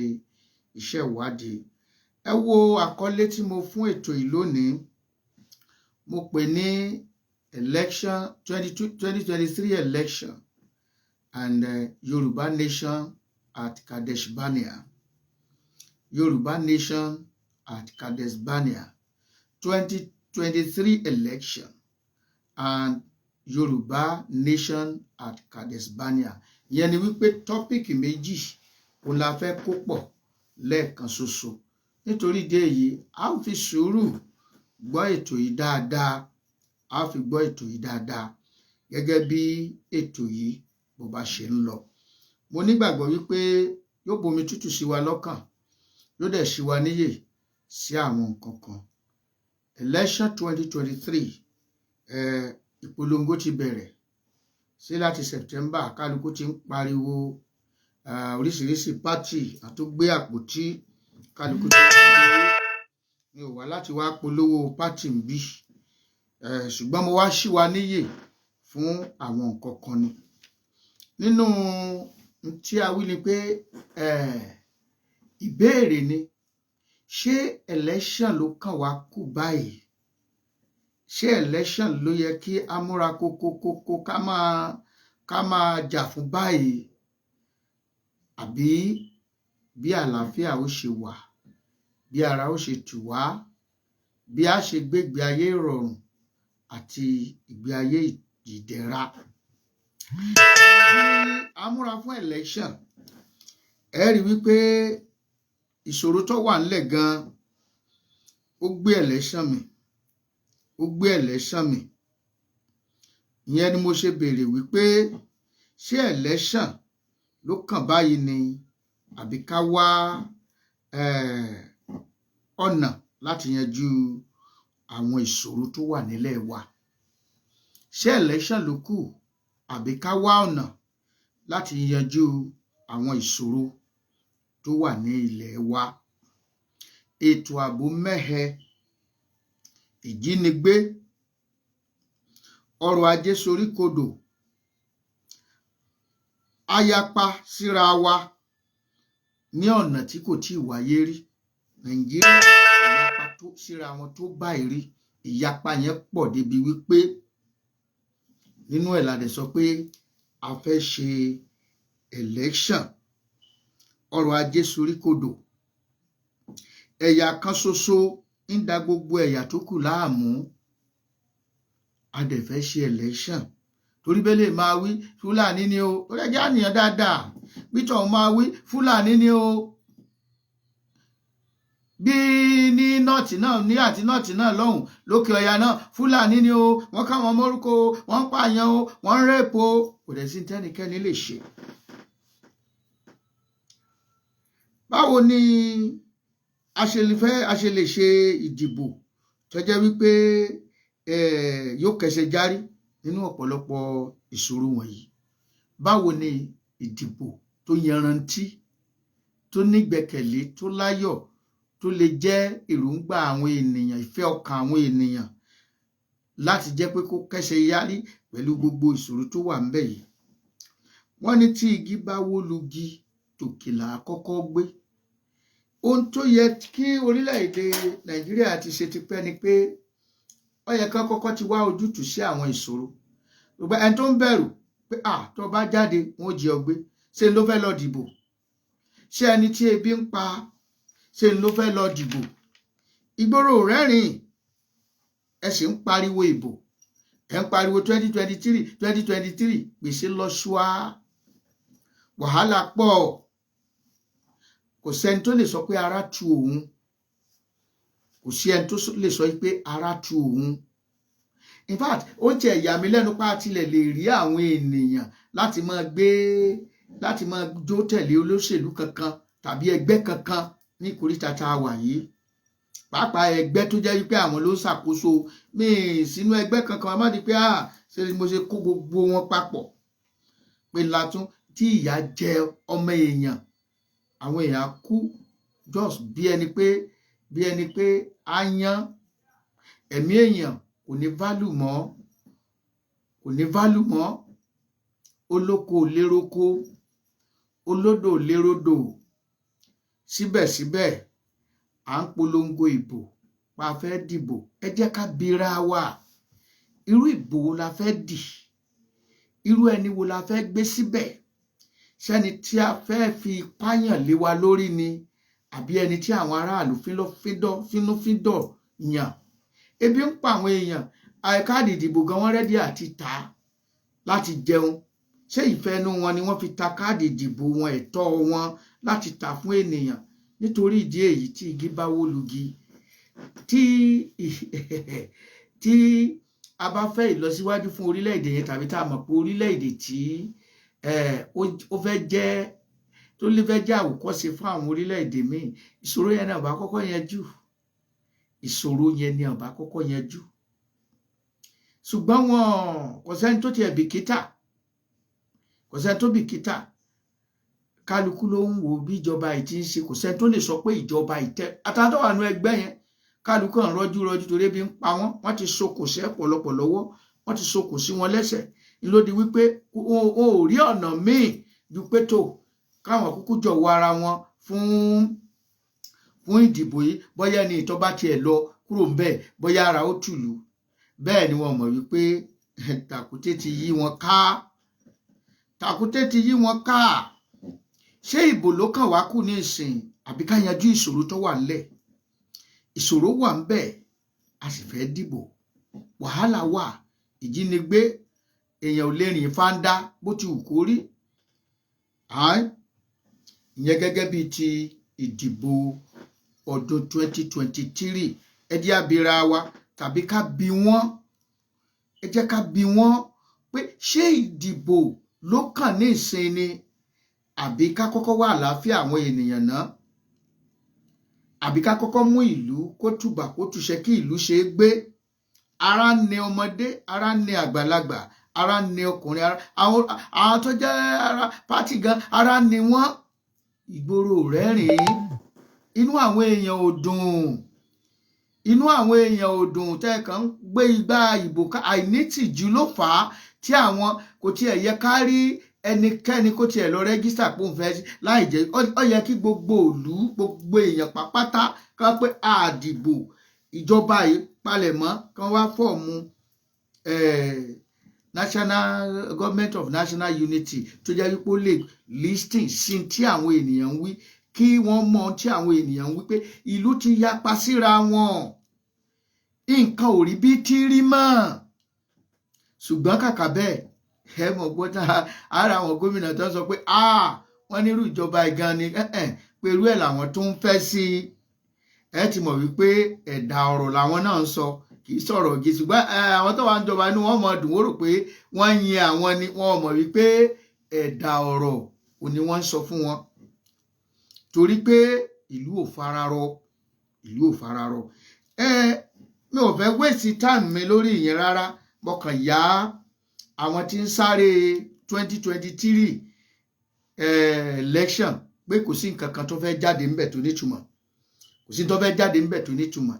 iṣẹ́ ìwádìí. Ẹ wo àkọlé tí mo fún ètò yìí lónìí. Mo pè ní election 2023 election and Yoruba nation at Kadeshbarnea. Yoruba nation at Kadeshbarnea. 2023 election and Yoruba nation at Kadeshbarnea. Ìyẹn ni wípé tọ́pìkì méjì òun la fẹ́ kó pọ̀ lẹ́ẹ̀kan ṣoṣo. Nítorí ìdí èyí, a ó fi sùúrù gbọ́ ètò yìí dáadáa. A ó fi gbọ́ ètò yìí dáadáa gẹ́gẹ́ bí ètò yìí bó bá ṣe ń lọ. Mo nígbàgbọ́ wípé yóò bomi tútù sí wa lọ́kàn, yóò dẹ̀ ṣí wa níyè sí àwọn nǹkan kan. Election 2023 ìpolongo ti bẹ̀rẹ̀ sí láti September. Kálukú ti ń pariwo oríṣiríṣi pátì àtúgbé àpótí. Kálukú ti ń polówó. Mi ò wá láti wá polówó pátì ń bí, ṣùgbọ́n mo wá ṣí wa níyè fún àwọn nǹkan kan ni. Nínú tí a wí ni pé ìbéèrè ni, ṣé election ló kàn wá kù báyìí? Ṣé election ló yẹ kí a múra kókókókó ká máa jà fún báyìí? Àbí bí àlàáfíà ó ṣe wà, bí ara ó ṣe tù wá, bí a ṣe gbé ìgbé ayé ìrọ̀rùn àti ìgbé ayé ìdẹ̀ra. Bí a múra fún election, ẹ rí wípé ìṣòro tó wà nílẹ̀ gan, ó gbé election mì. Ó gbé election mì. Ìyẹn ni mo ṣe béèrè wípé ṣé election ló kàn báyìí ni àbí ká wá ọ̀nà láti yanjú àwọn ìṣòro tó wà nílẹ̀ wa? Ṣé election ló kù àbí ká wá ọ̀nà láti yanjú àwọn ìṣòro tó wà ní ilẹ̀ wa? Ètò ààbò mẹ́hẹ, ìjínigbé, ọrọ̀ ajé soríkodò, ayapa síra wa ní ọ̀nà tí kò tíì wáyé rí. Nàìjíríà ìyapa tó síra wọn tó báyìí rí. Ìyapa yẹn pọ̀ débi wípé nínú ẹ̀ la dẹ̀ sọ pé a fẹ́ ṣe election. Ọrọ̀ ajé soríkodò. Ẹ̀yà kan ṣoṣo ń da gbogbo ẹ̀yà tó kù láàmú. A dẹ̀ fẹ́ ṣe election. Torí bẹ́lẹ̀ máa wí Fúlàní ni o. Ó lè jẹ́ àníyàn dáadáa. Bítọ̀ máa wí Fúlàní ni o. Bí ní nọ́ọ̀tì náà ní àti nọ́ọ̀tì náà lọ́hùn lókè ọya náà Fúlàní ni o. Wọ́n ká wọn mórúkọ o, wọ́n ń pààyàn o, wọ́n ń rẹ́pù o. Kò dẹ̀ sí tẹ́nikẹ́ni lè ṣe. Báwo ni a ṣe lè ṣe ìdìbò tó jẹ́ wípé yóò kẹsẹ̀ járí nínú ọ̀pọ̀lọpọ̀ ìṣòro wọ̀nyí? Báwo ni ìdìbò tó yanrantí, tó nígbẹ́kẹ̀lé, tó láyọ̀, tó lè jẹ́ èròǹgbà àwọn ènìyàn, ìfẹ́ ọkàn àwọn ènìyàn láti jẹ́ pé kó kẹsẹ̀ járí pẹ̀lú gbogbo ìṣòro tó wà ńbẹ̀ yìí? Wọ́n ní tí igi bá wó lugi, tòkè là á kọ́kọ́ gbé. Ohun tó yẹ kí orílẹ̀-èdè Nàìjíríà ti ṣe tipẹ́ ni pé ó yẹ kán kọ́kọ́ ti wá ojútùú sí àwọn ìṣòro. Ṣùgbọ́n ẹni tó ń bẹ̀rù pé tó bá jáde wọn ò jí ọ gbé, ṣé ló fẹ́ lọ dìbò? Ṣé ẹni tí ebi ń pa, ṣé ló fẹ́ lọ dìbò? Ìgboro rẹ́rìn, ẹ sì ń pariwo ìbò, ẹ ń pariwo 2023 gbèsè lọ ṣúá, wàhálà pọ̀. Kò sẹ́ni tó lè sọ pé ara tu òun. Kò sí ẹni tó lè sọ pé ara tu òun. In fact, ó jẹ́ ìyà mí lẹ́nu pa tilẹ̀ lè rí àwọn ènìyàn láti máa jó tẹ̀lé olóṣèlú kankan tàbí ẹgbẹ́ kankan ní ìkóríta tá a wà yìí. Pàápàá ẹgbẹ́ tó jẹ́ wípé àwọn ló ń ṣàkóso. Mi sínú ẹgbẹ́ kankan, má di pé ṣe ni mo ṣe kó gbogbo wọn papọ̀. Pé látún tí ìyà jẹ ọmọ èèyàn, àwọn èèyàn kú just bí ẹni pé a yan ẹ̀mí èèyàn kò ní value mọ́. Olóko léroko, olódò lérodò. síbẹ̀síbẹ̀ à ń polongo ìbò pa fẹ́ dìbò. Ẹ jẹ́ ká bira wa irú ìbò wo la fẹ́ dì, irú ẹni wo la fẹ́ gbé síbẹ̀. Ṣẹ́ni tí a fẹ́ fi pààyàn lé wa lórí ni àbí ẹni tí àwọn aráàlú fínúfíndọ̀ yàn. Ebi ń pa àwọn èèyàn, káàdì ìdìbò gan wọ́n rẹ́dí àti tà á láti jẹun. Ṣé ìfẹ́ inú wọn ni wọ́n fi ta káàdì ìdìbò wọn, ẹ̀tọ́ wọn láti tà fún ènìyàn? Nítorí ìdí èyí tí igi bá wó lugi, tí a bá fẹ́ ìlọsíwájú fún orílẹ̀-èdè yẹn, tàbí tá a mọ̀ pé orílẹ̀-èdè tí ó fẹ́ jẹ́ tó lè fẹ́ jẹ́ àwòkọ́ṣe fún àwọn orílẹ̀-èdè míì, ìṣòro yẹn náà bá kọ́kọ́ yanjú. Ìṣòro yẹn ni ọba kọ́kọ́ yanjú. Ṣùgbọ́n wọn kò sẹ́ni tó tiẹ̀ bìkítà, kò sẹ́ni tó bìkítà. Kálukú ló ń wo bí ìjọba yìí ti ń ṣe, kò sẹ́ni tó lè sọ pé ìjọba ìtẹ́ àtàtọ̀ wà nínú ẹgbẹ́ yẹn. Kálukú ń rọ́jú torí ebi ń pa wọ́n. Wọ́n ti sokò sí ọ̀pọ̀lọpọ̀ lọ́wọ́, wọ́n ti sokò sí wọn lẹ́sẹ̀. Ló di wípé wọn ò rí ọ̀nà míì ju pé tó káwọn kúkú jọ̀wọ́ ara wọn fún ìdìbò yìí. Bóyá ni ìtọ́ bá tiẹ̀ lọ kúrò ń bẹ̀, bóyá ara ó tùlù. Bẹ́ẹ̀ ni wọ́n mọ̀ wípé tàkúté ti yí wọn ká. Tàkúté ti yí wọn ká. Ṣé ìbò ló kàn wá kù ní ìsìn àbí ká yanjú ìṣòro tó wà ńlẹ̀? Ìṣòro wà ń bẹ̀, a sì fẹ́ dìbò. Wàhálà wà, ìjínigbé, èèyàn ò lè rìn fáńdá bó ti wù kó rí. Ìyẹn gẹ́gẹ́ bíi ti ìdìbò ọdún 2023. Ẹ jẹ́ á bira wa, tàbí ká bi wọ́n. Ẹ jẹ́ ká bi wọ́n pé ṣé ìdìbò ló kàn ní ìsìn ni àbí ká kọ́kọ́ wá àlàáfíà àwọn ènìyàn náà, àbí ká kọ́kọ́ mú ìlú kó tùbà kó tùṣẹ́ kí ìlú ṣe é gbé. Ara ń ni ọmọdé, ara ń ni àgbàlagbà, ara ń ni ọkùnrin, àwọn tó jẹ́ ara pátì gan, ara ń ni wọ́n. Ìgboro rẹ́rìn-ín, inú àwọn èèyàn ò dùn, inú àwọn èèyàn ò dùn. Tẹ́ kàn ń gbé igbá ìbò ká, àìnítìjú ló fà á tí àwọn kò tiẹ̀ yẹ ká rí ẹnikẹ́ni kó tiẹ̀ lọ rẹ́gísítà pé òun fẹ́ láì jẹ́. Ó yẹ kí gbogbo ìlú, gbogbo èèyàn pátá ká pé àdìbò ìjọba yìí palẹ̀mọ́ kan wá fọ́ọ̀mù National Government of National Unity tó jẹ́ wípé ó lè listing sí tí àwọn ènìyàn ń wí, kí wọ́n mọ tí àwọn ènìyàn ń wí pé ìlú ti yapa síra wọn, nǹkan ò rí bí tí rí mọ́. Ṣùgbọ́n kàkà bẹ́ẹ̀, ẹ mọ̀ gbọ́dọ̀ ara àwọn gómìnà tó ń sọ pé wọ́n nírú ìjọba ìgan ni pẹ̀lú ẹ̀ làwọn tó ń fẹ́ sí. Ẹ ti mọ̀ wípé ẹ̀dà ọ̀rọ̀ làwọn náà ń sọ, kì í sọ̀rọ̀ gidi. Ṣùgbọ́n àwọn tó wà ń jọba inú wọn mọ̀ dùn, ó rò pé wọ́n yin àwọn ni. Wọ́n mọ̀ wípé ẹ̀dà ọ̀rọ̀ ò ní wọ́n ń sọ fún wọn, torí pé ìlú ò fararọ, ìlú ò fararọ. Mi ò fẹ́ waste time mi lórí ìyẹn rárá. Mo kàn yá àwọn tí ń sáré 2023 election pé kò sí nǹkan kan tó fẹ́ jáde ńbẹ̀ tó nítumọ̀, kò sí tó fẹ́ jáde ńbẹ̀ tó nítumọ̀.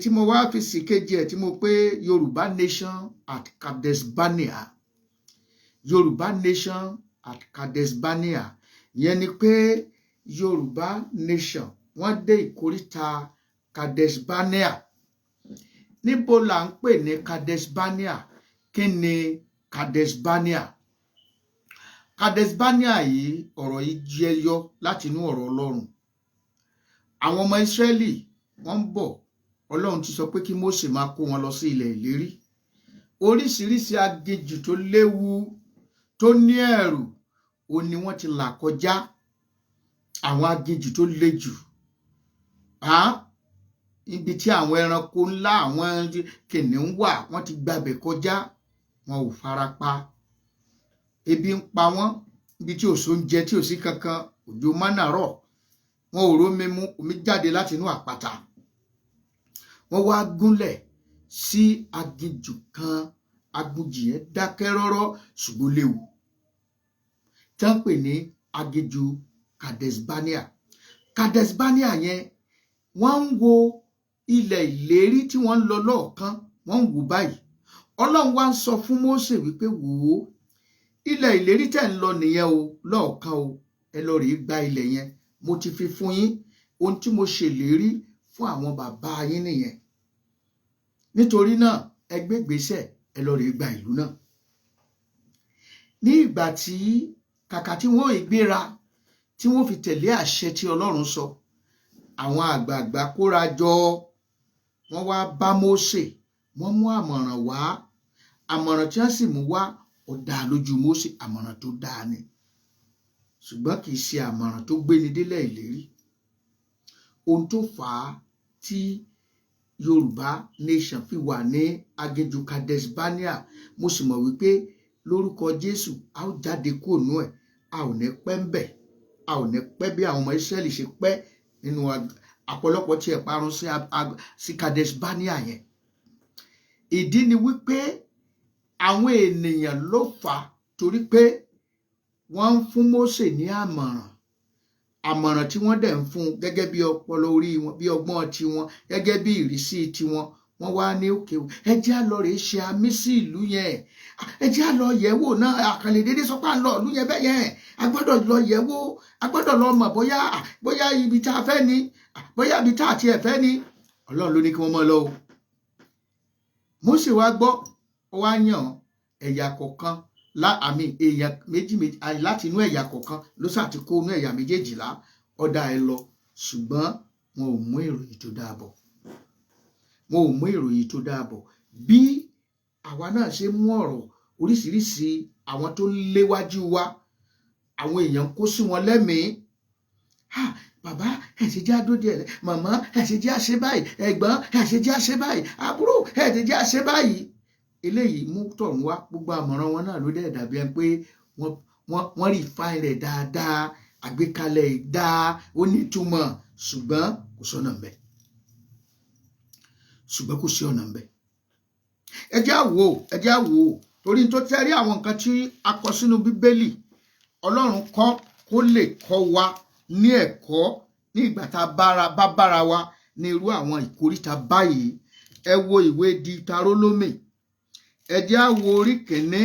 Tí mo wá fi sí kejì ẹ̀ tí mo pé Yoruba Nation at Kadeshbarnea, Yoruba Nation at Kadeshbarnea, ìyẹn ni pé Yoruba Nation wọ́n dé ìkóríta Kadeshbarnea. Níbo là ń pè ní Kadeshbarnea? Kí ni Kadeshbarnea? Kadeshbarnea yìí, ọ̀rọ̀ yìí jẹyọ láti inú ọ̀rọ̀ Ọlọ́run. Àwọn ọmọ Ísírẹ́lì wọ́n ń bọ̀. Ọlọ́run ti sọ pé kí Mósè máa kó wọn lọ sí ilẹ̀ ìlérí. Oríṣiríṣi aginjù tó léwu, tó ní ẹ̀rù, ó ní wọ́n ti là kọjá. Àwọn aginjù tó le jù, ibi tí àwọn ẹranko ńlá, àwọn kìnìún wà, wọ́n ti gbabẹ̀ kọjá. Wọn ò fara pa. Ebi ń pa wọ́n ibi tí ò sóúnjẹ, tí ò sí kankan. Òjò mánà rọ̀, wọn ò rómi mu, omi jáde láti inú àpáta. Wọ́n wá gúnlẹ̀ sí aginjù kan. Aginjù yẹn dákẹ́ rọ́rọ́ ṣùgbọ́n léwu, tí wọ́n pè ní aginjù Kadeshbarnea. Kadeshbarnea yẹn, wọ́n ń wo ilẹ̀ ìlérí tí wọ́n ń lọ lọ́ọ̀kan, wọ́n ń wò báyìí. Ọlọ́run wá ń sọ fún Mósè wípé wò ó, ilẹ̀ ìlérí tẹ̀ ń lọ nìyẹn o, lọ́ọ̀kan o, ẹ lọ rèé gba ilẹ̀ yẹn, mo ti fi fún yín, ohun tí mo ṣèlérí fún àwọn bàbá yín nìyẹn. Nítorí náà ẹ gbé ìgbésẹ̀, ẹ lọ rèé gba ìlú náà. Ní ìgbà tí kàkà tí wọ́n ò gbéra, tí wọ́n fi tẹ̀lé àṣẹ tí Ọlọ́run sọ, àwọn àgbààgbà kóra jọ, wọ́n wá bá Mósè, wọ́n mú àmọ̀ràn wá. Àmọ̀ràn tí wọ́n sì mú wá ó dá lójú Mósè, àmọ̀ràn tó dáa ni, ṣùgbọ́n kì í ṣe àmọ̀ràn tó gbéni délẹ̀ ìlérí. Ohun tó fà á tí Yorùbá nation fi wà ní aginjù Kadeshbarnea, mo sì mọ̀ wípé lórúkọ Jésù a ó jáde kúrò nínú ẹ̀, a ò ní pẹ́ ń bẹ̀, a ò ní pẹ́ bí àwọn ọmọ Ísírẹ́lì ṣe pẹ́ nínú àpọ̀lọpọ̀ tí ẹ̀ parun sí Kadeshbarnea yẹn. Ìdí ni wípé àwọn ènìyàn ló fà á, torí pé wọ́n ń fún Mósè ní àmọ̀ràn tí wọ́n dẹ̀ ń fún gẹ́gẹ́ bí ọpọlọ orí wọn, bí ọgbọ́n tiwọn, gẹ́gẹ́ bí ìrísí tiwọn. Wọ́n wá ní òkè o, ẹ jẹ́ á lọ rèé ṣe àmì sí ìlú yẹn, ẹ jẹ́ á lọ yẹ̀ wò náà, àkànlè dédé sọ pé à ń lọ ìlú yẹn bẹ́ẹ̀ yẹn, a gbọ́dọ̀ lọ yẹ̀ wò, a gbọ́dọ̀ lọ mọ̀ bóyá ibi tá a fẹ́ ni, bóyá ibi tá a tiẹ̀ fẹ́ ni. Ọlọ́run ló ní kí wọ́n mọ̀ lọ o. Mósè wá gbọ́, ó wá yàn ẹ̀yà kọ̀ọ̀kan èèyàn méjì láti inú ẹ̀yà kọ̀ọ̀kan ló ṣàti kó inú ẹ̀yà méjèèjìlá, ọ̀dà ẹ lọ, ṣùgbọ́n wọn ò mú ìròyìn tó dáa bọ̀. Wọn ò mú ìròyìn tó dáa bọ̀. Bí àwa náà ṣe mú ọ̀rọ̀ oríṣiríṣi àwọn tó léwájú wa, àwọn èèyàn kó sí wọn lẹ́mìí. Bàbá ẹ ṣe jẹ́ àdóde ẹ̀, màmá ẹ ṣe jẹ́ àṣẹ báyìí, ẹ̀gbọ́n ẹ ṣe jẹ́ àṣẹ báyìí, àbúrò ẹ ṣe jẹ́ àṣẹ báyìí. Eléyìí mú tọ̀hún wá, gbogbo àmọ̀ràn wọn náà ló dẹ̀ dàbí ẹni pé wọ́n rí fáìn rẹ̀ dáadáa, àgbékalẹ̀ dáa, ó nítumọ̀, ṣùgbọ́n kò sọ́nà ń bẹ. Ṣùgbọ́n kò sí ọ̀nà ń bẹ. Ẹ jẹ́ á wò, torí tó tẹ́rí àwọn nǹkan tí a kọ sínú Bíbélì, Ọlọ́run kọ́ kó lè kọ́ wa ní ẹ̀kọ́ ní ìgbà tá a bá bára wa ní irú àwọn ìkóríta báyìí. Ẹ wo ìwé Deuteronomy, ẹ jẹ́ á wo orí kìíní,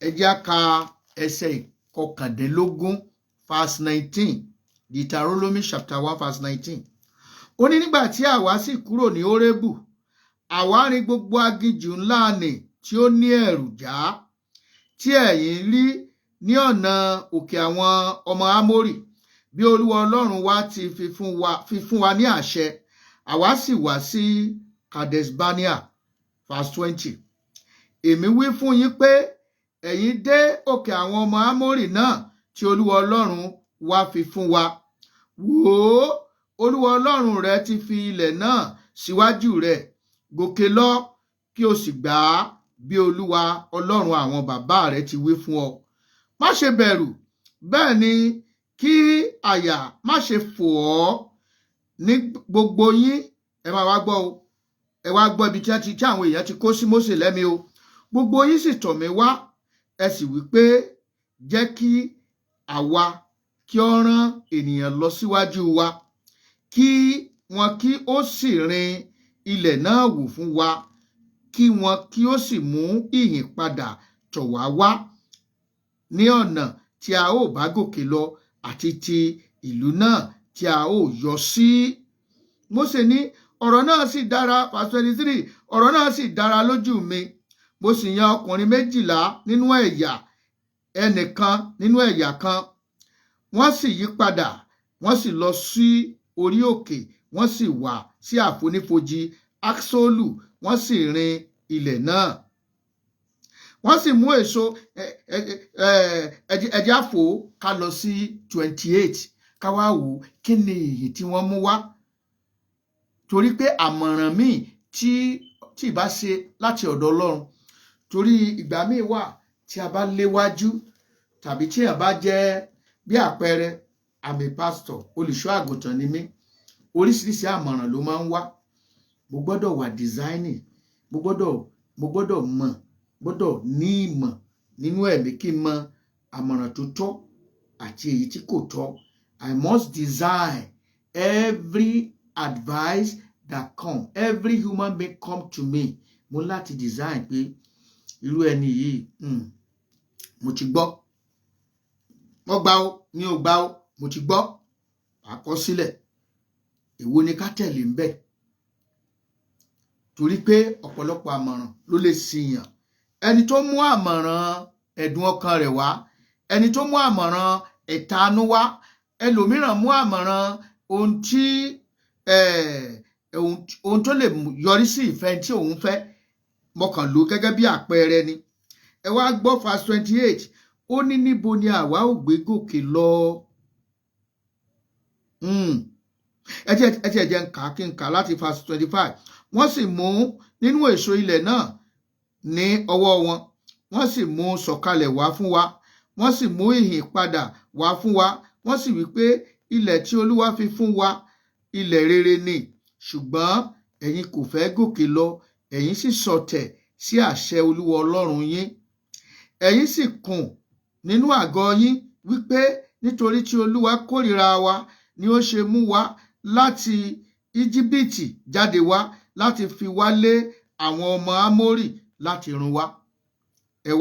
ẹ jẹ́ á ka ẹsẹ̀ ìkọkàndínlógún verse 19. Deuteronomy chapter 1 verse 19. Ó ní nígbà tí àwa sì kúrò ní Hórébù, àwa rin gbogbo aginjù ńlá nì tí ó ní ẹ̀rù já, tí ẹ̀yin rí ní ọ̀nà òkè àwọn ọmọ Ámórì, bí Olúwa Ọlọ́run wa ti fi fún wa ní àṣẹ. Àwa sì wá sí Kadeshbarnea verse 20. Èmi wí fún yín pé ẹ̀yin dé òkè àwọn ọmọ Ámórì náà tí Olúwa Ọlọ́run wa fi fún wa. Wò ó, Olúwa Ọlọ́run rẹ ti fi ilẹ̀ náà síwájú rẹ. Gòkè lọ kí o sì gbà á bí Olúwa Ọlọ́run àwọn bàbá rẹ ti wí fún ọ. Má ṣe bẹ̀rù, bẹ́ẹ̀ ni kí àyà má ṣe fò ọ́. Ní gbogbo yín, ẹ máa wá gbọ́ o, ẹ wá gbọ́ ibi tí àwọn èèyàn ti kó sí Mósè lẹ́mi o. Gbogbo yín sì tọ̀ mí wá, ẹ sì wí pé jẹ́ kí àwa kí ó rán ènìyàn lọ síwájú wa, kí wọn kí ó sì rin ilẹ̀ náà wò fún wa, kí wọn kí ó sì mú ìyìn padà tọ̀ wá wá ní ọ̀nà tí a ó bá gòkè lọ àti ti ìlú náà tí a ó yọ sí. Mósè ní ọ̀rọ̀ náà sì dára, verse 23, ọ̀rọ̀ náà sì dára lójú mi. Mo sì yan ọkùnrin 12 nínú ẹ̀yà, ẹnìkan nínú ẹ̀yà kan. Wọ́n sì yí padà, wọ́n sì lọ sí orí òkè, wọ́n sì wá sí àfonífojì Aksolu, wọ́n sì rin ilẹ̀ náà. Wọ́n sì mú èso ẹ̀jẹ̀ àfò ká lọ sí 28, ká wá wò kí ni èyí tí wọ́n mú wá. Torí pé àmọ̀ràn míì tí ìbá ṣe láti ọ̀dọ̀ Ọlọ́run, torí ìgbà míì wà tí a bá léwájú, tàbí tí a bá jẹ́ bí àpẹẹrẹ àmì pásítọ̀, olùṣọ́ àgùntàn ni mí, oríṣiríṣi àmọ̀ràn ló máa ń wá. Mo gbọ́dọ̀ wà designing, mo gbọ́dọ̀ ní ìmọ̀ nínú ẹ̀mí kí n mọ àmọ̀ràn tó tọ́ àti èyí tí kò tọ́. I must design every advice that come, every human being come to me. Mo láti design pé irú ẹni yìí mo ti gbọ́, wọ́n gbà ó ní ò gbà ó, mo ti gbọ́ àkọsílẹ̀ èwo ni ká tẹ̀lé ń bẹ̀ torí pé ọ̀pọ̀lọpọ̀ àmọ̀ràn ló lè ṣìyàn ẹni tó mú àmọ̀ràn ẹ̀dùn ọkàn rẹ̀ wá ẹni tó mú àmọ̀ràn ẹ̀tanú wá ẹlòmíràn mú àmọ̀ràn ohun tí ohun tó lè yọrí sí ìfẹ́ tí òun fẹ́ mọ̀kàn lò gẹ́gẹ́ bí àpẹẹrẹ ni ẹ wá gbọ́ verse 28 ó ní níbo ni àwa ò gbé gòkè lọ ẹ ti ẹ̀jẹ̀ ń kà kí n kà láti verse 25 wọ́n sì mú nínú èso ilẹ̀ náà ní ọwọ́ wọn wọ́n sì mú sọ̀kalẹ̀ wá fún wa wọ́n sì mú ìhìn padà wá fún wa wọ́n sì wí pé ilẹ̀ tí Olúwa fi fún wa ilẹ̀ rere ni ṣùgbọ́n ẹ̀yin kò fẹ́ gòkè lọ ẹ̀yin sì sọ̀tẹ̀ sí àṣẹ Olúwa Ọlọ́run yín ẹ̀yin sì kùn nínú àgọ́ yín wípé nítorí tí Olúwa kórìíra wa ni ó ṣe mú wa láti Íjíbítì jáde wá láti fi wá lé àwọn ọmọ Ámórì láti run wá ẹ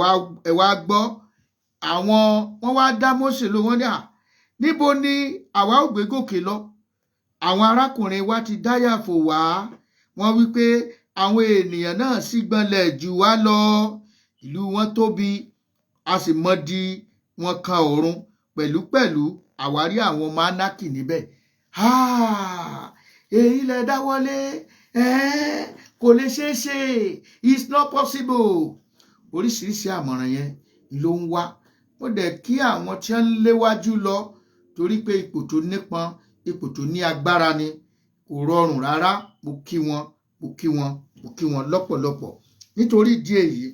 wá gbọ́ àwọn wọ́n wá dá Mósè lóhùn wọ́n ní níbo ni àwa ò gbé gòkè lọ àwọn arákùnrin wa ti dáyà fò wá wọ́n wí pé àwọn ènìyàn náà sì gbọ̀nlẹ̀ jù wá lọ ìlú wọn tóbi a sì mọ̀dí wọn kan ọ̀run pẹ̀lúpẹ̀lú àwárí àwọn ọmọ Ánákì níbẹ̀ èyí lẹ dáwọ́lé kò lè ṣeé ṣe it's not possible oríṣiríṣi àmọ̀ràn yẹn ló ń wá ó dẹ̀ kí àwọn tí wọ́n ń léwájú lọ torí pé ipò tó nípọn ipò tó ní agbára ni kò rọrùn rárá mo kí wọn lọ́pọ̀lọpọ̀ nítorí ìdí èyí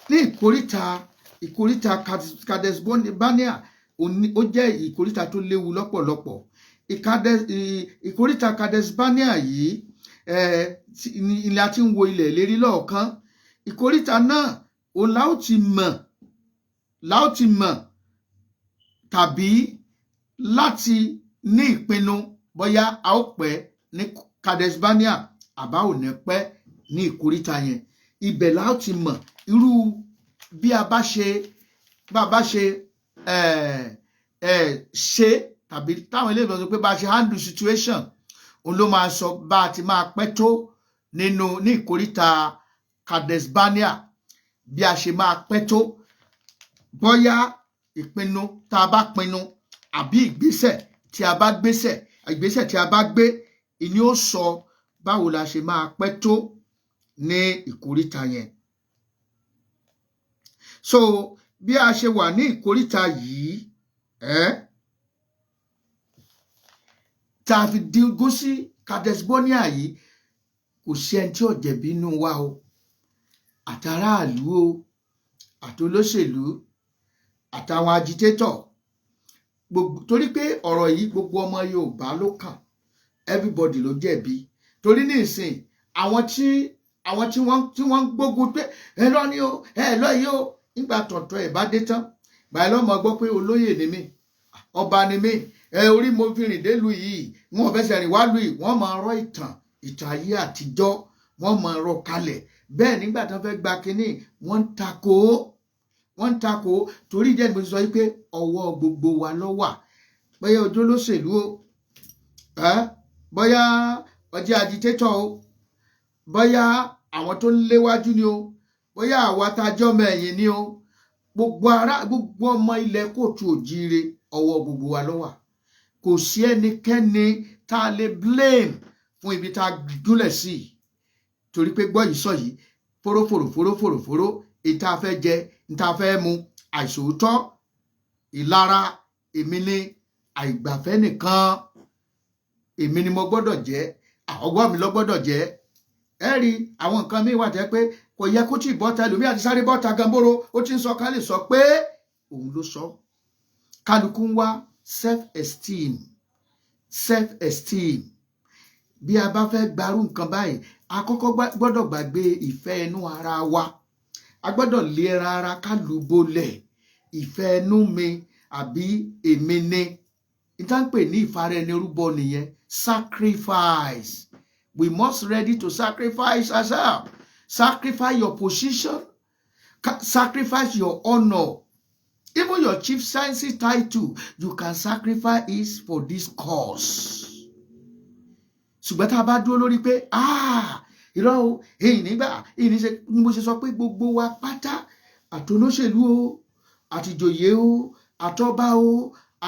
ní ìkóríta Kadeshbarnea ó jẹ́ ìkóríta tó léwu lọ́pọ̀lọpọ̀ ìkóríta Kadeshbarnea yìí ilẹ̀ àti ń wo ilẹ̀ ìlérí lọ́ọ̀kan ìkóríta náà òun láò ti mọ̀ tàbí láti ní ìpinnu bóyá a ó pẹ́ ní Kadeshbarnea àbá ò ní pẹ́ ní ìkóríta yẹn ibẹ̀ láò ti mọ̀ irú bí a bá ṣe ṣe tàbí táwọn ilé ìbọn sọ pé bá a ṣe handle situation òun ló máa sọ bá a ti máa pẹ́ tó ní ìkóríta Kadeshbarnea bí a ṣe máa pẹ́ tó bóyá ìpinnu tá a bá pinnu àbí ìgbésẹ̀ tí a bá gbé ìní ó sọ báwo la ṣe máa pẹ́ tó ní ìkóríta yẹn. So bí a ṣe wà ní ìkóríta yìí tá a fi dígún sí Kadeshbarnea yìí kò sí ẹni tí ò jẹ̀bi inú wa o àtàráàlú o àtolóṣèlú àtàwọn agitator gbogbo torí pé ọ̀rọ̀ yìí gbogbo ọmọ Yorùbá ló kàn everybody ló jẹ̀bi torí ní ìsìn àwọn tí wọ́n ń gbógun pé ẹ lọ ní o ẹ lọ yìí o nígbà tọ̀tọ̀ ẹ̀ bá dé tán báyìí lọ́mọ gbọ́ pé olóyè ni mí ọba ni mí orí mo fi rìn délùú yìí wọn ò fẹsẹ̀ rìn wá lùú yìí wọ́n máa rọ ìtàn ayé àtijọ́ wọ́n máa rọ kalẹ̀ bẹ́ẹ̀ nígbà tí wọ́n fẹ́ gba kínní wọ́n ń takò torí ìjẹ́ ìgbésí sọ pé ọwọ́ gbogbo wa ló wà bóyá ojú olóṣèlú o bóyá ọjọ́ agitator o bóyá àwọn tó ń léwájú ni o bóyá àwa tá a jọ ọmọ ẹ̀yìn ni o gbogbo ọmọ ilẹ̀ kóòtù òjíire ọwọ́ gbogbo wa ló wà kò sí ẹnikẹ́ni tá a lè blame fún ibi tá a gúnlẹ̀ sí torí pé gbọ́ yìí sọ yìí fòrófòrò ìta fẹ́ jẹ ìta fẹ́ mu àìsòótọ́ ìlara èmi ni àìgbàfẹ́ nìkan èmi ni mo gbọ́dọ̀ jẹ́ ọwọ́ mi ló gbọ́dọ̀ jẹ́ ẹ rí àwọn nǹkan míì wà tẹ́ pé kò yẹ kó tí ì bọ́ta ẹlòmíì àti sáré bọ́ta gamboro ó ti ń sọ ká lè sọ pé òun ló sọ kálukú ń wá self-esteem bí a bá fẹ́ gbarú nǹkan báyìí a kọ́kọ́ gbọ́dọ̀ gbàgbé ìfẹ́ inú ara wa a gbọ́dọ̀ lera ara ká lù bolẹ̀ ìfẹ́ inú mi àbí èmi ni ìtànpè ní ìfaraẹnirúbọ nìyẹn sacrifice we must ready to sacrifice ourselves sacrifice your position sacrifice your honor Even your chieftaincy title, you can sacrifice it for this cause. Ṣùgbọ́n tá a bá dúró lórí pé irọ́ o èyí nígbà èyí ní ṣe ni mo ṣe sọ pé gbogbo wa pátá àtolóṣèlú o àtìjòyè o àtọba o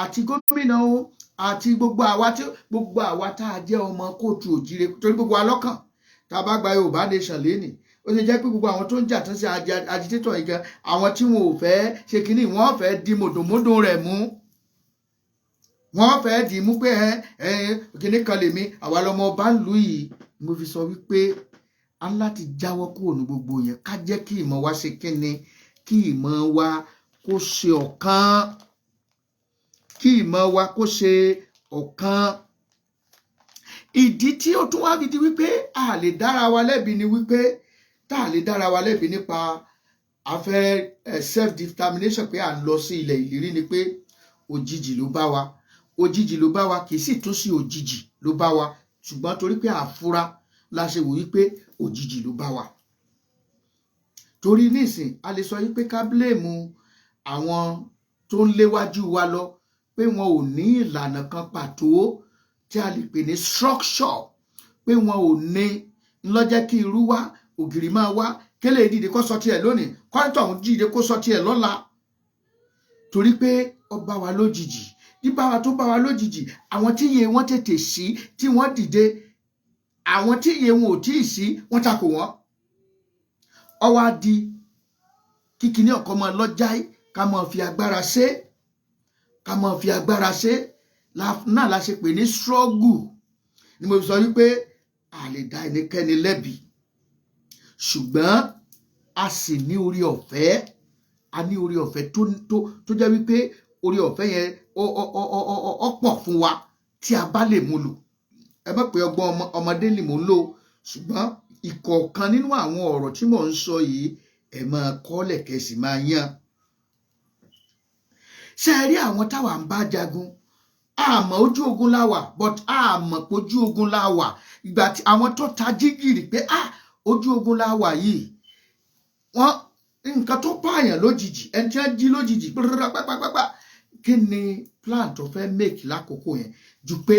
àti gómìnà o àti gbogbo àwa tá a jẹ́ ọmọ kóòtù òjire torí gbogbo wa lọ́kàn tá a bá gba Yorùbá nation lénìí ó ṣe jẹ́ pé gbogbo àwọn tó ń jà tán sí agitator yìí gan àwọn tí wọn ò fẹ́ ṣe kínní wọ́n fẹ́ di mòdòmódò rẹ̀ mú wọ́n fẹ́ dì í mú pé kínní kan lèmi àwa lọmọ ọba ń lù yìí. Mo fi sọ wípé a ń láti jáwọ́ kúrò ní gbogbo yẹn ká jẹ́ kí ìmọ̀ wa ṣe kínní kí ìmọ̀ wa kó ṣe ọ̀kan kí ìmọ̀ wa kó ṣe ọ̀kan. Ìdí tí ó tún wá fi di wípé a lè dára wa lẹ́bi ni wípé tá a lè dára wa lẹ́bi nípa afẹ́ self determination pé à ń lọ sí ilẹ̀ ìlérí ni pé òjijì ló bá wa kì í sì tún sí òjijì ló bá wa ṣùgbọ́n torí pé àfúrá la ṣe wò wípé òjijì ló bá wa. Torí nísìn a lè sọ wípé ká bílèmù àwọn tó ń léwájú wa lọ pé wọn ò ní ìlànà kan pàtó tí a lè pè ní structure pé wọn ò ní ńlọ́jẹ́ kí irú wá ògiri máa wá kélé dìde kó sọ tiẹ̀ lónìí kọ́ńtọ̀ ń dìde kó sọ tiẹ̀ lọ́la torí pé ó bá wa lójijì bíbá wa tó bá wa lójijì àwọn tí iye wọn tètè sí tí wọ́n dìde àwọn tí iye wọn ò tíì sí wọ́n takò wọ́n ó wá di kíkiní ọ̀kọ́ mọ́ lọ́jáì ká mọ́ fi agbára ṣe náà la ṣe pè ní struggle ni mo sọ wípé a lè dá ẹnikẹ́ni lẹ́bi ṣùgbọ́n a sì ní orí ọ̀fẹ́ tó jẹ́ wípé orí ọ̀fẹ́ yẹn ó pọ̀ fún wa tí a bá lè mú lò. Ẹ má pé ọgbọ́n ọmọdé ni mò ń lò ṣùgbọ́n ìkọ̀ọ̀kan nínú àwọn ọ̀rọ̀ tí mò ń sọ yìí ẹ máa kọ́lẹ̀ kẹ́sì máa yán. Ṣé ẹ rí àwọn táwa ń bá jagun àmọ́ ojú ogun la wà but àmọ́ ojú ogun la wà ìgbà tí àwọn tó ta jígìrì pé ojú ogun la wà yìí wọ́n nǹkan tó pààyàn lójijì ẹni tí wọ́n jí lójijì pápápápá kí ni plan tó fẹ́ make lákòókò yẹn ju pé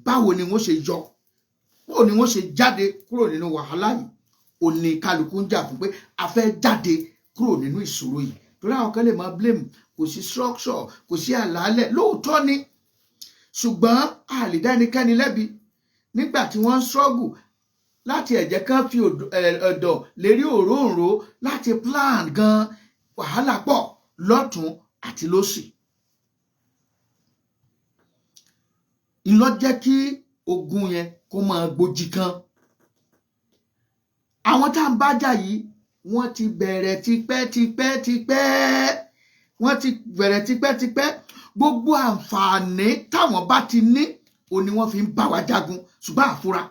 báwo ni wọ́n ṣe jáde kúrò nínú wàhálà yìí ò ní kálukú ń jà fún pé a fẹ́ jáde kúrò nínú ìṣòro yìí torí àwọn kan lè máa blame kò sí structure kò sí àlàálẹ̀ lóòótọ́ ni ṣùgbọ́n a lè dá ẹnikẹ́ni lẹ́bi nígbà tí wọ́n ń struggle láti ẹ̀jẹ̀ kan fi ọ̀dọ̀ lérí òróǹro láti plan gan wàhálà pọ̀ lọ́tún àti lósì. Ìlọ jẹ́ kí ogun yẹn kó máa gbòjì kan. Àwọn tá à ń bá jà yìí wọ́n ti bẹ̀rẹ̀ tipẹ́. Gbogbo àǹfààní táwọn bá ti ní òní wọ́n fi ń bá wa jagun ṣùgbọ́n àfúrá.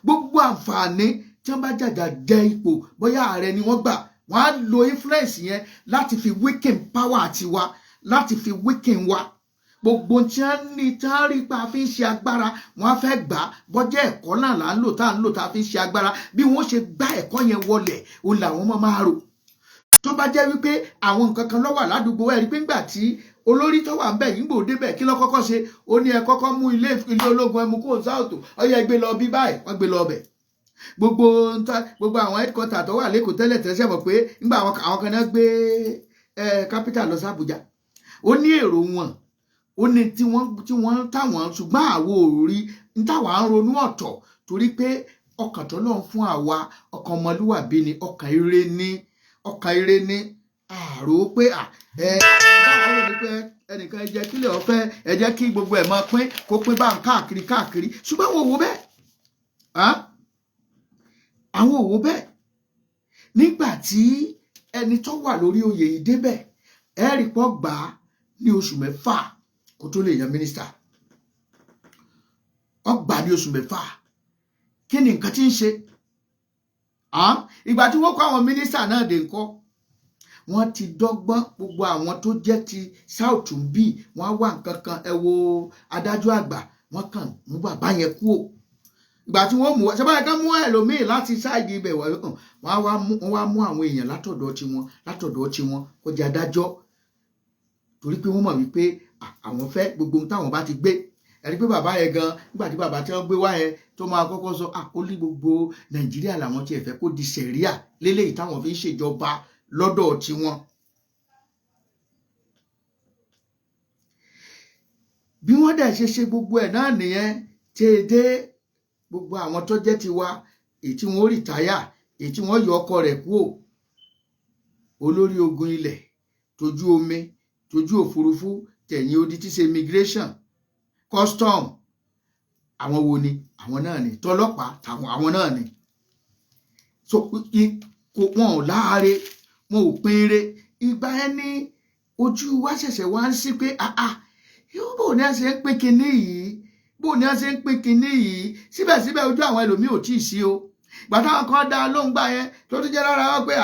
Gbogbo àǹfààní tí wọ́n bá jàjà jẹ ipò bóyá ààrẹ ni wọ́n gbà wọ́n á lo influence yẹn láti fi weaken power tiwa láti fi weaken wa. Gbogbo tí wọ́n ní tí wọ́n rí pa fi ń ṣe agbára wọ́n á fẹ́ gbà bọ́jẹ́ ẹ̀kọ́ náà là ń lò tá a fi ń ṣe agbára bí wọ́n ṣe gbá ẹ̀kọ́ yẹn wọlẹ̀ òun làwọn máa rò. Tó bá jẹ́ wípé àwọn nǹkan kan ló wà ládùúgbò ẹ̀ rí pé ńgbà tí olórí tó wà ńbẹ̀ yìí ń gbòde bẹ̀ kí ló kọ́kọ́ ṣe ó ní ẹ kọ́kọ́ mú ilé ológun ẹmu kó sáòtò ọyẹ gbé lọ bí báyìí wọ́n gbé lọ bẹ̀. Gbogbo àwọn headquarter tó wà lẹ́kọ̀ọ́ tẹ́lẹ̀ tẹ́lẹ̀ mọ̀ pé ńgbà àwọn kan náà gbé capital lọ sí Àbújá ó ní èrò wọn ó ní tí wọ́n táwọn ṣùgbọ́n àwo òrí ń táwọn ń ronú ọ̀tọ̀ torí pé ọkàn tó lọ́n fún àwa ọkàn ọmọlúwàbí ni ọkàn ire ní àrò pé ẹnìkan ẹ jẹ́ kílẹ̀ ọ̀fẹ́ ẹ jẹ́ kí gbogbo ẹ̀ máa pín kó pín bá ń káàkiri ṣùgbọ́n àwọn òwò bẹ́ẹ̀ nígbà tí ẹni tó wà lórí oyè yìí débẹ̀ ẹ rí pọ́ gbà á ní oṣù mẹ́fà kó tó lè yan mínísítà ọgbà ní oṣù mẹ́fà kí ni nǹkan tí ń ṣe ìgbà tí wọ́n kó àwọn mínísítà náà dé ńkọ́ wọ́n ti dọ́gbọ́n gbogbo àwọn tó jẹ́ ti south bí wọ́n wá nǹkan kan ẹ wo adájọ́ àgbà wọ́n kàn mú bàbá yẹn kú o ìgbà tí wọ́n mú ṣe báyìí ká mú ẹlòmíì láti ṣáàjì ibẹ̀ wọ́n wá mú àwọn èèyàn látọ̀dọ̀ tiwọn kó jẹ́ adájọ́ torí pé wọ́n mọ̀ wípé àwọn fẹ́ gbogbo ohun táwọn bá ti gbé ẹ̀rí pé bàbá yẹn gan nígbà tí bàbá tí wọ́n gbé wá yẹn tó máa kọ́kọ́ sọ ó ní gbogbo Nàìjíríà làwọn tiẹ̀ fẹ́ kó di sẹ̀ríà léléyìí táwọn fi ń ṣèjọba lọ́dọ̀ tiwọn. bí wọ́n dẹ̀ ṣe gbogbo ẹ̀ náà nìyẹn téèdé gbogbo àwọn tó jẹ́ tiwa èyí tí wọ́n rìtáyà èyí tí wọ́n yọ ọkọ rẹ̀ kúò olórí ogun ilẹ̀ tójú omi tójú òfurufú tẹ̀yìn odi tí ṣe immigration custom àwọn wo ni àwọn náà ni tọlọ́pàá àwọn náà ni so wọn ò láàárẹ̀ wọn ò pinre ìgbà ẹni ojú wa ṣẹ̀ṣẹ̀ wá ń sí pé bó ni a ṣe ń pín kinní yìí bó ni a ṣe ń pín kinní yìí síbẹ̀síbẹ̀ ojú àwọn ẹlòmíì ò tí ì sí o ìgbà táwọn kan dá lóhùn gbà yẹn tó tún jẹ́ lára wọn pé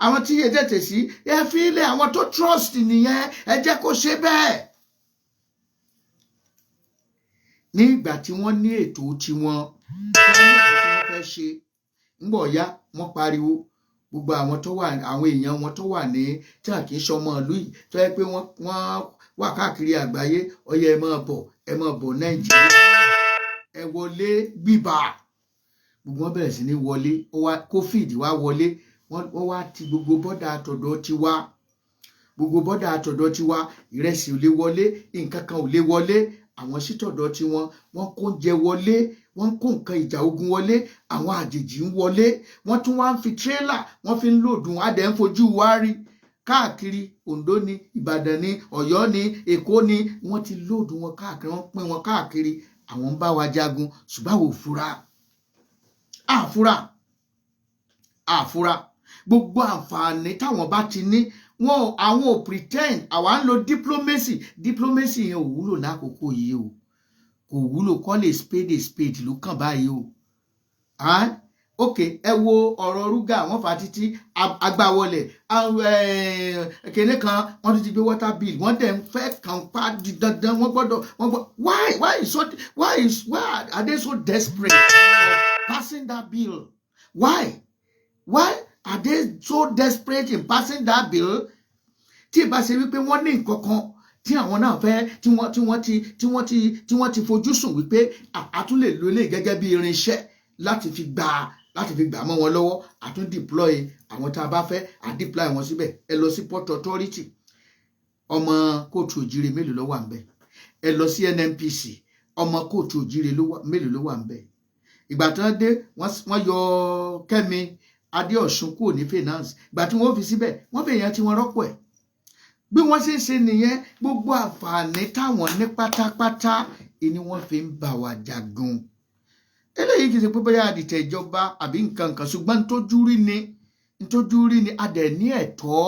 àwọn tí yé tètè sí ẹ fi ilé àwọn tó trust nìyẹn ẹ jẹ́ kó ṣe bẹ́ẹ̀. ní ìgbà tí wọ́n ní ètò tiwọn fẹ́ ṣe ńgbọ̀ ya wọ́n pariwo gbogbo àwọn tó wà àwọn èèyàn wọn tó wà ní tí a kì í ṣọmọ ìlú yìí tó yẹ pé wọ́n wà káàkiri àgbáyé ọyẹ ẹ máa bọ̀ Nàìjíríà ẹ wọlé gbígbà gbogbo wọn bẹ̀rẹ̀ sí ní wọlé COVID wá wọlé wọ́n wá ti gbogbo bọ́dà àtọ̀dọ̀ tiwa gbogbo bọ́dà àtọ̀dọ̀ tiwa ìrẹsì ò lè wọlé nǹkan kan ò lè wọlé àwọn sítọ̀dọ̀ tiwọn wọ́n kó oúnjẹ wọlé wọ́n kó nǹkan ìjà ogun wọlé àwọn àjèjì ń wọlé wọ́n tún wá ń fi tírélà wọ́n fi ń lòdùn adẹ̀ ń fojú wa rí káàkiri Oǹdó ni Ìbàdàn ni Ọ̀yọ́ ni Èkó ni wọ́n ti lòdùn wọn káàkiri wọ́n pín wọn káàkiri àwọn ń bá wa jagun ṣùgbọ́n àwọn ò fura gbogbo àǹfààní táwọn bá ti ní àwọn ò pretend àwa ń lo diplomacy yẹn ò wúlò lákòókò yìí o kò wúlò call a spade ló kàn báyìí o ok ẹ wo ọ̀rọ̀ rúgà wọ́n fà títí agbáwọlẹ̀ kéde kan wọ́n ti gbé water bill wọ́n dẹ̀ ń fẹ́ kàn pa di dandan wọ́n gbọ́dọ̀ why are they so desperate for passing that bill why are they so desperate in passing that bill tí ìbá ṣe wípé wọ́n ní nǹkan kan tí àwọn náà fẹ́ tí wọ́n ti fojú sùn wípé a tún lè lo eléyìí gẹ́gẹ́ bí irinṣẹ́ láti fi gbà mọ́ wọn lọ́wọ́ a tún deploy àwọn tá a bá fẹ́ a deploy wọn síbẹ̀ ẹ lọ sí Port Authority ọmọ kóòtù òjìrè mélòó ló wà ńbẹ̀ ẹ lọ sí NNPC ọmọ kóòtù òjìrè mélòó ló wà ńbẹ̀ ìgbà tí wọ́n dé wọ́n yọ Kẹ́mi Adéọ̀ṣun kúrò ní finance ìgbà tí wọ́n fi síbẹ̀ wọ́n fi èèyàn tí wọ́n rọ́pò ẹ̀ bí wọ́n ṣe ń ṣe nìyẹn gbogbo àǹfààní táwọn ní pátápátá ni wọ́n fi ń bá wa jagun eléyìí kì í ṣe pé bóyá àdìtẹ̀ ìjọba àbí nǹkan kan ṣùgbọ́n ntójú rí ni a dẹ̀ ní ẹ̀tọ́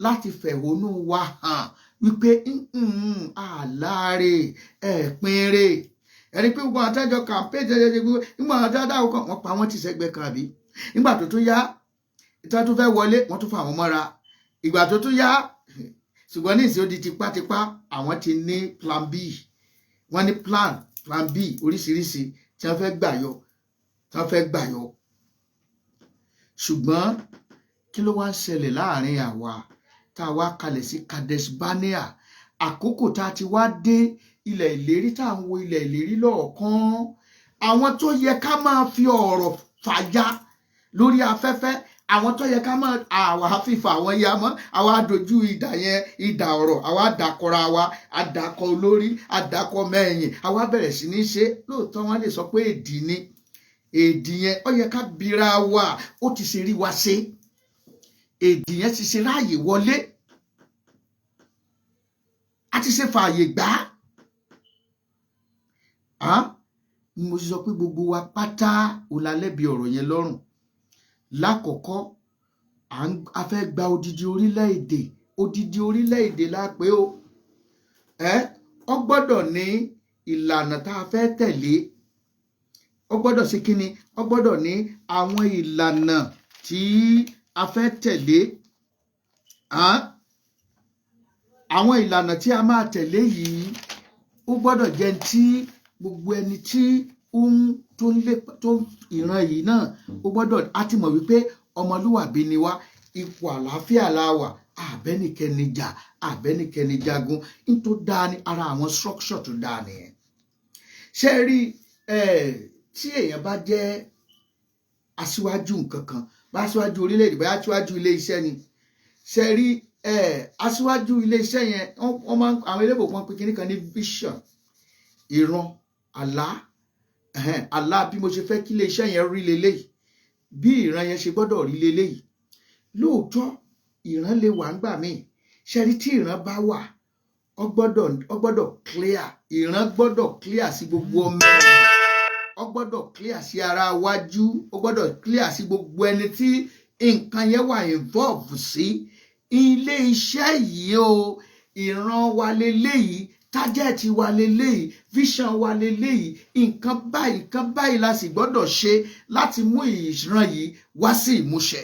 láti fẹ̀hónú wa hàn wípé àláre ẹ̀pinre ẹ̀rí pé gbogbo àtẹ́jọ campaign nígbà àtẹ́jọ wọn pa wọ́n ti sẹ́gbẹ́ kan àbí nígbà tó tún yá ìta tó fẹ́ wọlé wọ́n tún fa àwọn mọ́ra ìgbà tó tún yá ṣùgbọ́n ní ìsìn ó di tipátipá àwọn ti ní plan B wọ́n ní plan B oríṣiríṣi tí wọ́n fẹ́ gbà yọ ṣùgbọ́n kí ló wá ń ṣẹlẹ̀ láàrin àwa tá a wá kalẹ̀ sí Kadeshbarnea àkókò tá a ti wá dé ilẹ̀ ìlérí tá à ń wo ilẹ̀ ìlérí lọ́ọ̀kan àwọn tó yẹ ká máa fi ọ̀rọ̀ fàya lórí afẹ́fẹ́ àwọn tó yẹ ká máa àwa fífa àwọn ya mọ́ àwa dojú ìdà yẹn ìdà ọ̀rọ̀ àwa dàkọra wa àdàkọ olórí àdàkọ mẹ́yìn àwa bẹ̀rẹ̀ sí ní ṣe lóòótọ́ wọn lè sọ pé èdì ni èdì yẹn ó yẹ ká bira wa ó ti ṣe rí wa ṣe èdì yẹn ti ṣe ráàyè wọlé a ti ṣe fààyè gbà á mo sì sọ pé gbogbo wa pátá ò lálẹ́bi ọ̀rọ̀ yẹn lọ́rùn lákọ̀ọ́kọ́ a fẹ́ gba odidi orílẹ̀-èdè lápé o ọ gbọ́dọ̀ ní ìlànà tá a fẹ́ tẹ̀lé ọ gbọ́dọ̀ ṣe kíni ọ gbọ́dọ̀ ní àwọn ìlànà tí a fẹ́ tẹ̀lé àwọn ìlànà tí a máa tẹ̀lé yìí ó gbọ́dọ̀ jẹ́ tí gbogbo ẹni tí tó ìran yìí náà ó gbọ́dọ̀ á ti mọ̀ wípé ọmọlúwàbí ni wá ipò àlàáfíà la wà àbẹ́nikẹ́ni jà àbẹ́nikẹ́ni jagun ní tó dáa ní ara àwọn structure tó dáa nìyẹn. ṣé rí tí èèyàn bá jẹ́ aṣíwájú nǹkan kan bá aṣíwájú orílẹ̀-èdè bá aṣíwájú ilé iṣẹ́ ni ṣé rí aṣíwájú ilé iṣẹ́ yẹn wọ́n máa àwọn elébò kan pé kíní kan ní vision ìran àlá bí mo ṣe fẹ́ kí ilé iṣẹ́ yẹn rí leléyìí bí ìran yẹn ṣe gbọ́dọ̀ rí leléyìí. Lóòótọ́ ìran lè wà ńgbà míì ṣé rí tí ìran bá wà ó gbọ́dọ̀ clear ìran gbọ́dọ̀ clear sí gbogbo ọmọ ẹ̀yìn ó gbọ́dọ̀ clear sí ara wájú ó gbọ́dọ̀ clear sí gbogbo ẹni tí nǹkan yẹn wà involve sí ilé iṣẹ́ yìí o ìran wa leléyìí tájẹ́ẹ̀tì wa leléyìí vision wa leléyìí nǹkan báyìí la sì gbọ́dọ̀ ṣe láti mú ìran yìí wá sí ìmúṣẹ.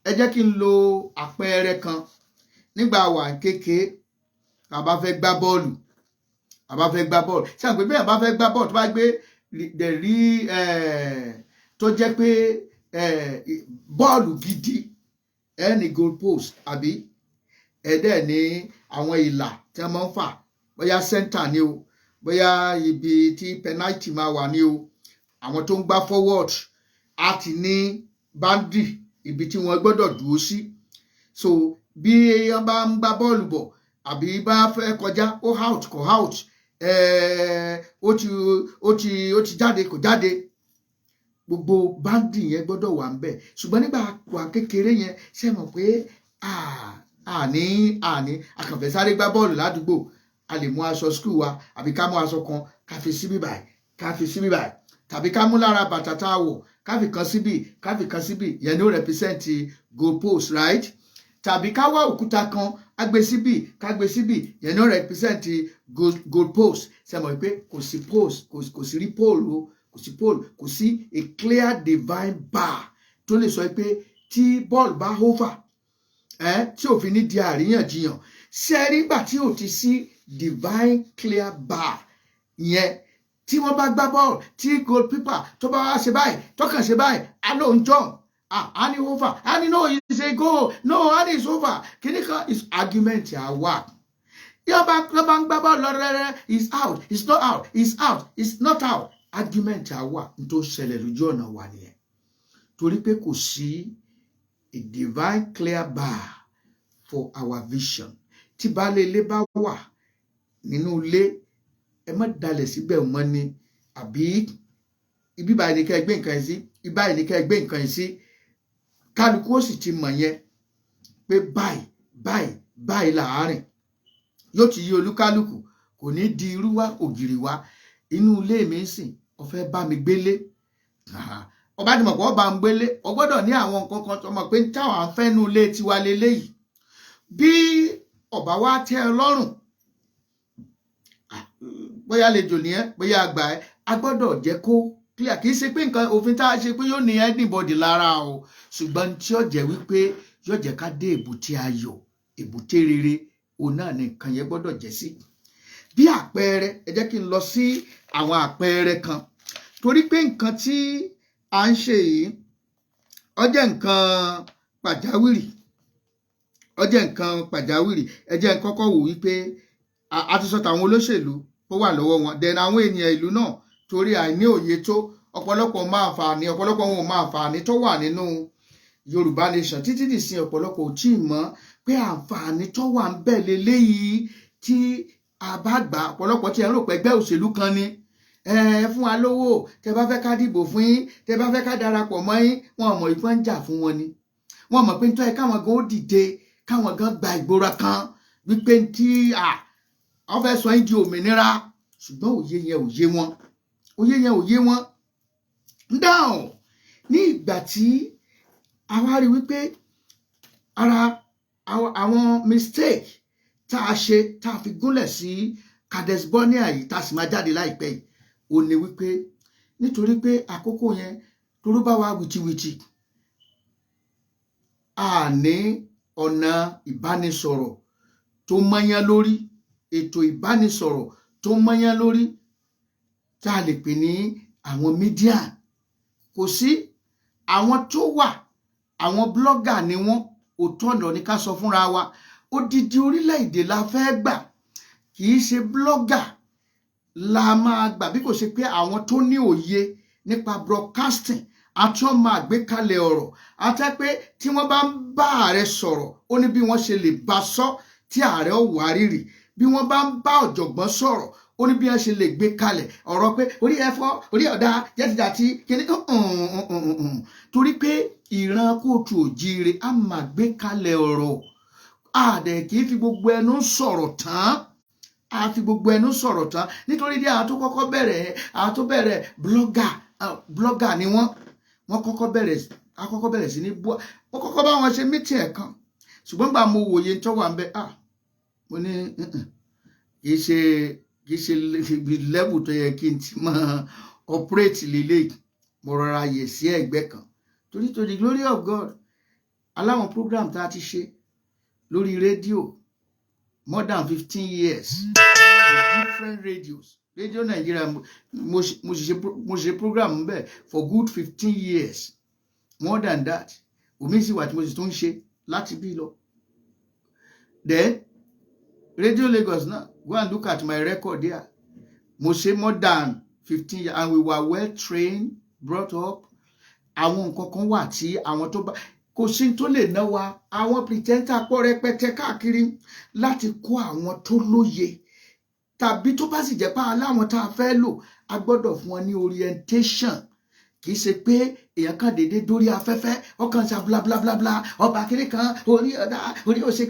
Ẹ jẹ́ kí n lo àpẹẹrẹ kan nígbà wà kékeré tá bá fẹ́ gbá bọ́ọ̀lù ṣé àgbẹ̀ bẹ́ẹ̀ bá fẹ́ gbá bọ́ọ̀lù tó bá gbé rí tó jẹ́ pé bọ́ọ̀lù gidi ní goal post àbí ẹ̀dẹ̀ ní àwọn ìlà tí wọ́n máa ń fà bóyá center ni o bóyá ibi tí penalty máa wà ní o àwọn tó ń gbá forward á ti ní boundary ibi tí wọ́n gbọ́dọ̀ dúró sí. So bí wọ́n bá ń gbá bọ́ọ̀lù bọ̀ àbí bá fẹ́ kọjá ó out kò out ó ti jáde kò jáde gbogbo boundary yẹn gbọ́dọ̀ wà ńbẹ̀. Ṣùgbọ́n nígbà wà kékeré yẹn ṣe mọ̀ pé àní àkànfẹ́ sáré gbá bọ́ọ̀lù ládùúgbò a lè mú aṣọ school wa àbí ká mú aṣọ kan ká fi síbí báyìí tàbí ká mú lára bàtà tá a wọ̀ ká fi kan síbí yẹn ní ó represent goal post right tàbí ká wá òkúta kan á gbé síbí yẹn ní ó represent goal post ṣe mọ̀ pé kò sí post kò sí rí pole o kò sí a clear divine bar tó lè sọ pé tí bọ́ọ̀lù bá over tí òfin ní di àríyànjiyàn ṣe nígbà tí ò ti sí divine clear bar yẹn tí wọ́n bá gbá bọ́ọ̀lù tí goalkeeper tó bá wá ṣe báyìí tọkàn ṣe báyìí á lóun jump á ní over á ní no it's a goal no á ní it's over kìíní kan is argument àwa yóò bá ń gbá bọ́ọ̀lù lọ́rẹ́rẹ́ is out is not out is out is not out argument àwa n tó ṣẹlẹ̀ lójú ọ̀nà wa nìyẹn torí pé kò sí a divine clear bar for our vision. Tí baálé ilé bá wà nínú ilé ẹ má dalẹ̀ síbẹ̀ mọ́ ni àbí ibi báyìí ni ká gbé nǹkan yìí sí ibi báyìí ni ká gbé nǹkan yìí sí kálukú ó sì ti mọ̀ yẹn pé báyìí láàárín yóò ti yí olúkálùkù kò ní di irú wá ògiri wá inú ilé mi sìn ó fẹ́ bá mi gbélé ọba tí mo pọ̀ bá ń gbélé ọ gbọ́dọ̀ ní àwọn nǹkan kan tó mọ̀ pé táwọn afẹ́nu ilé tiwa leléyìí bí ọba wa tẹ́ ẹ lọ́rùn bóyá lejò nìyẹn bóyá àgbà ẹ a gbọ́dọ̀ jẹ́ kó clear kì í ṣe pé nǹkan òfin tá a ṣe pé yóò ní anybody lára o ṣùgbọ́n tí ó jẹ́ wípé yóò jẹ́ ká dé èbúté ayọ̀ èbúté rere òun náà ni nǹkan yẹn gbọ́dọ̀ jẹ́ sí. Bí àpẹẹrẹ ẹ jẹ́ kí n lọ sí àwọn àpẹẹrẹ kan torí pé nǹkan tí à ń ṣe yìí ó jẹ́ nǹkan pàjáwìrì ẹ jẹ́ n kọ́kọ́ wò wípé a ti sọ tàwọn olóṣèlú tó wà lọ́wọ́ wọn then àwọn ènìyàn ìlú náà torí àìní òye tó ọ̀pọ̀lọpọ̀ wọn máa àǹfààní tó wà nínú Yorùbá nation títí dìsín ọ̀pọ̀lọpọ̀ ò tí ì mọ̀ pé àǹfààní tó wà ń bẹ leléyìí tí a bá gbà ọ̀pọ̀lọpọ̀ tí ẹ rò pé ẹgbẹ́ òṣèlú kan ni fún wa lówó tẹ bá fẹ́ ká dìbò fún yín tẹ bá fẹ́ ká darapọ̀ mọ́ yín wọn mọ̀ ìpọ́n ń jà fún wọn ni wọn mọ̀ pé ń tọ́ ẹ káwọn gan ó dìde káwọn gan gba ìgbóra kan wípé tí wọ́n fẹ́ sọ yín di òmìnira ṣùgbọ́n òye yẹn ò yé wọn ń dáhùn ní ìgbà tí a wá rí wípé ara àwọn mistake tá a ṣe tá a fi gúnlẹ̀ sí Kadeshbarnea yìí tá a sì máa jáde láìpẹ́ yìí ó ní wípé nítorí pé àkókò yẹn torú bá wa wìtìwìtì a ní ọ̀nà ìbánisọ̀rọ̀ tó mọ́yán lórí ètò ìbánisọ̀rọ̀ tó mọ́yán lórí tá a lè pè ní àwọn mídíà kò sí àwọn tó wà àwọn blogger ni wọ́n òótọ́ ọ̀nà ní ká sọ fúnra wa odidi orílẹ̀-èdè la fẹ́ gbà kì í ṣe blogger la máa gbà bí kò ṣe pé àwọn tó ní òye nípa broadcasting àti ọmọ àgbékalẹ̀ ọ̀rọ̀ àti pé tí wọ́n bá ń bá ààrẹ sọ̀rọ̀ ó ní bí wọ́n ṣe lè bá sọ tí ààrẹ ó wá rírì bí wọ́n bá ń bá ọ̀jọ̀gbọ́n sọ̀rọ̀ ó ní bí wọ́n ṣe lè gbé kalẹ̀ ọ̀rọ̀ pé orí ẹ̀fọ́ orí ọ̀dà jẹ́tìjàtì kíní torí pé ìran kóòtù òjíire á máa gbé kalẹ̀ ọ̀rọ̀ àdẹ̀ kì í fi gbogbo ẹnu sọ̀rọ̀ tán a fi gbogbo ẹnu sọ̀rọ̀ tán nítorí díẹ̀ àwọn tó kọ́kọ́ bẹ̀rẹ̀ blogger ni wọ́n kọ́kọ́ bẹ̀rẹ̀ sí ní bú wọ́n kọ́kọ́ bá wọn ṣe mítì ẹ̀ kan ṣùgbọ́n gbà mo wòye tó wà ń bẹ mo ní kì í ṣe level tó yẹ kí n ti máa operate lélẹ̀ mo rọra yẹ̀ sí ẹ̀gbẹ́ kan torí to the glory of God aláwọn program tá a ti ṣe lórí rédíò more than 15 years different radios Radio Nigeria mo ṣe program ń bẹ for good 15 years more than that omi sì wà tí mo sì tún ṣe láti bí lọ then Radio Lagos náà go and look at my record there mo ṣe more than 15 years and we were well trained brought up àwọn nǹkan kan wà tí àwọn tó bá kò sí tó lè ná wa àwọn pìrìtẹ́ńtà pọ̀ rẹpẹtẹ káàkiri láti kó àwọn tó lóye tàbí tó bá sì jẹ́ pé aláwọn tá a fẹ́ lò a gbọ́dọ̀ fún wọn ní orientation kì í ṣe pé èèyàn kan dédé dórí afẹ́fẹ́ ọkàn ṣe blablabla ọba kiri kan orí ọ̀dà orí òṣè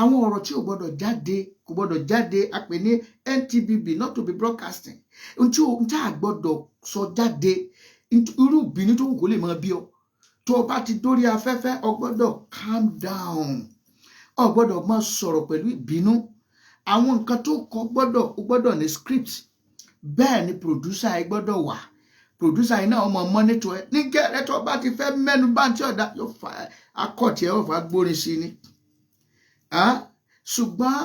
àwọn ọ̀rọ̀ tí ò gbọ́dọ̀ jáde a pè ní NTBB not to be broadcasting ohun tí a gbọ́dọ̀ sọ jáde irú ìbínú tó wù kó lè máa bí ọ tó o bá ti dórí afẹ́fẹ́ o gbọ́dọ̀ calm down o gbọ́dọ̀ máa sọ̀rọ̀ pẹ̀lú ìbínú àwọn nǹkan tó kọ o gbọ́dọ̀ ní script bẹ́ẹ̀ ni producer ẹ gbọ́dọ̀ wà producer yìí náà ọmọ monitor ẹ ní gẹ́rẹ́ tó o bá ti fẹ́ mẹ́nu bá ń tí ọ̀dà yóò fà akọ̀tì ẹ̀ ọ̀fà gbórin sí ni ṣùgbọ́n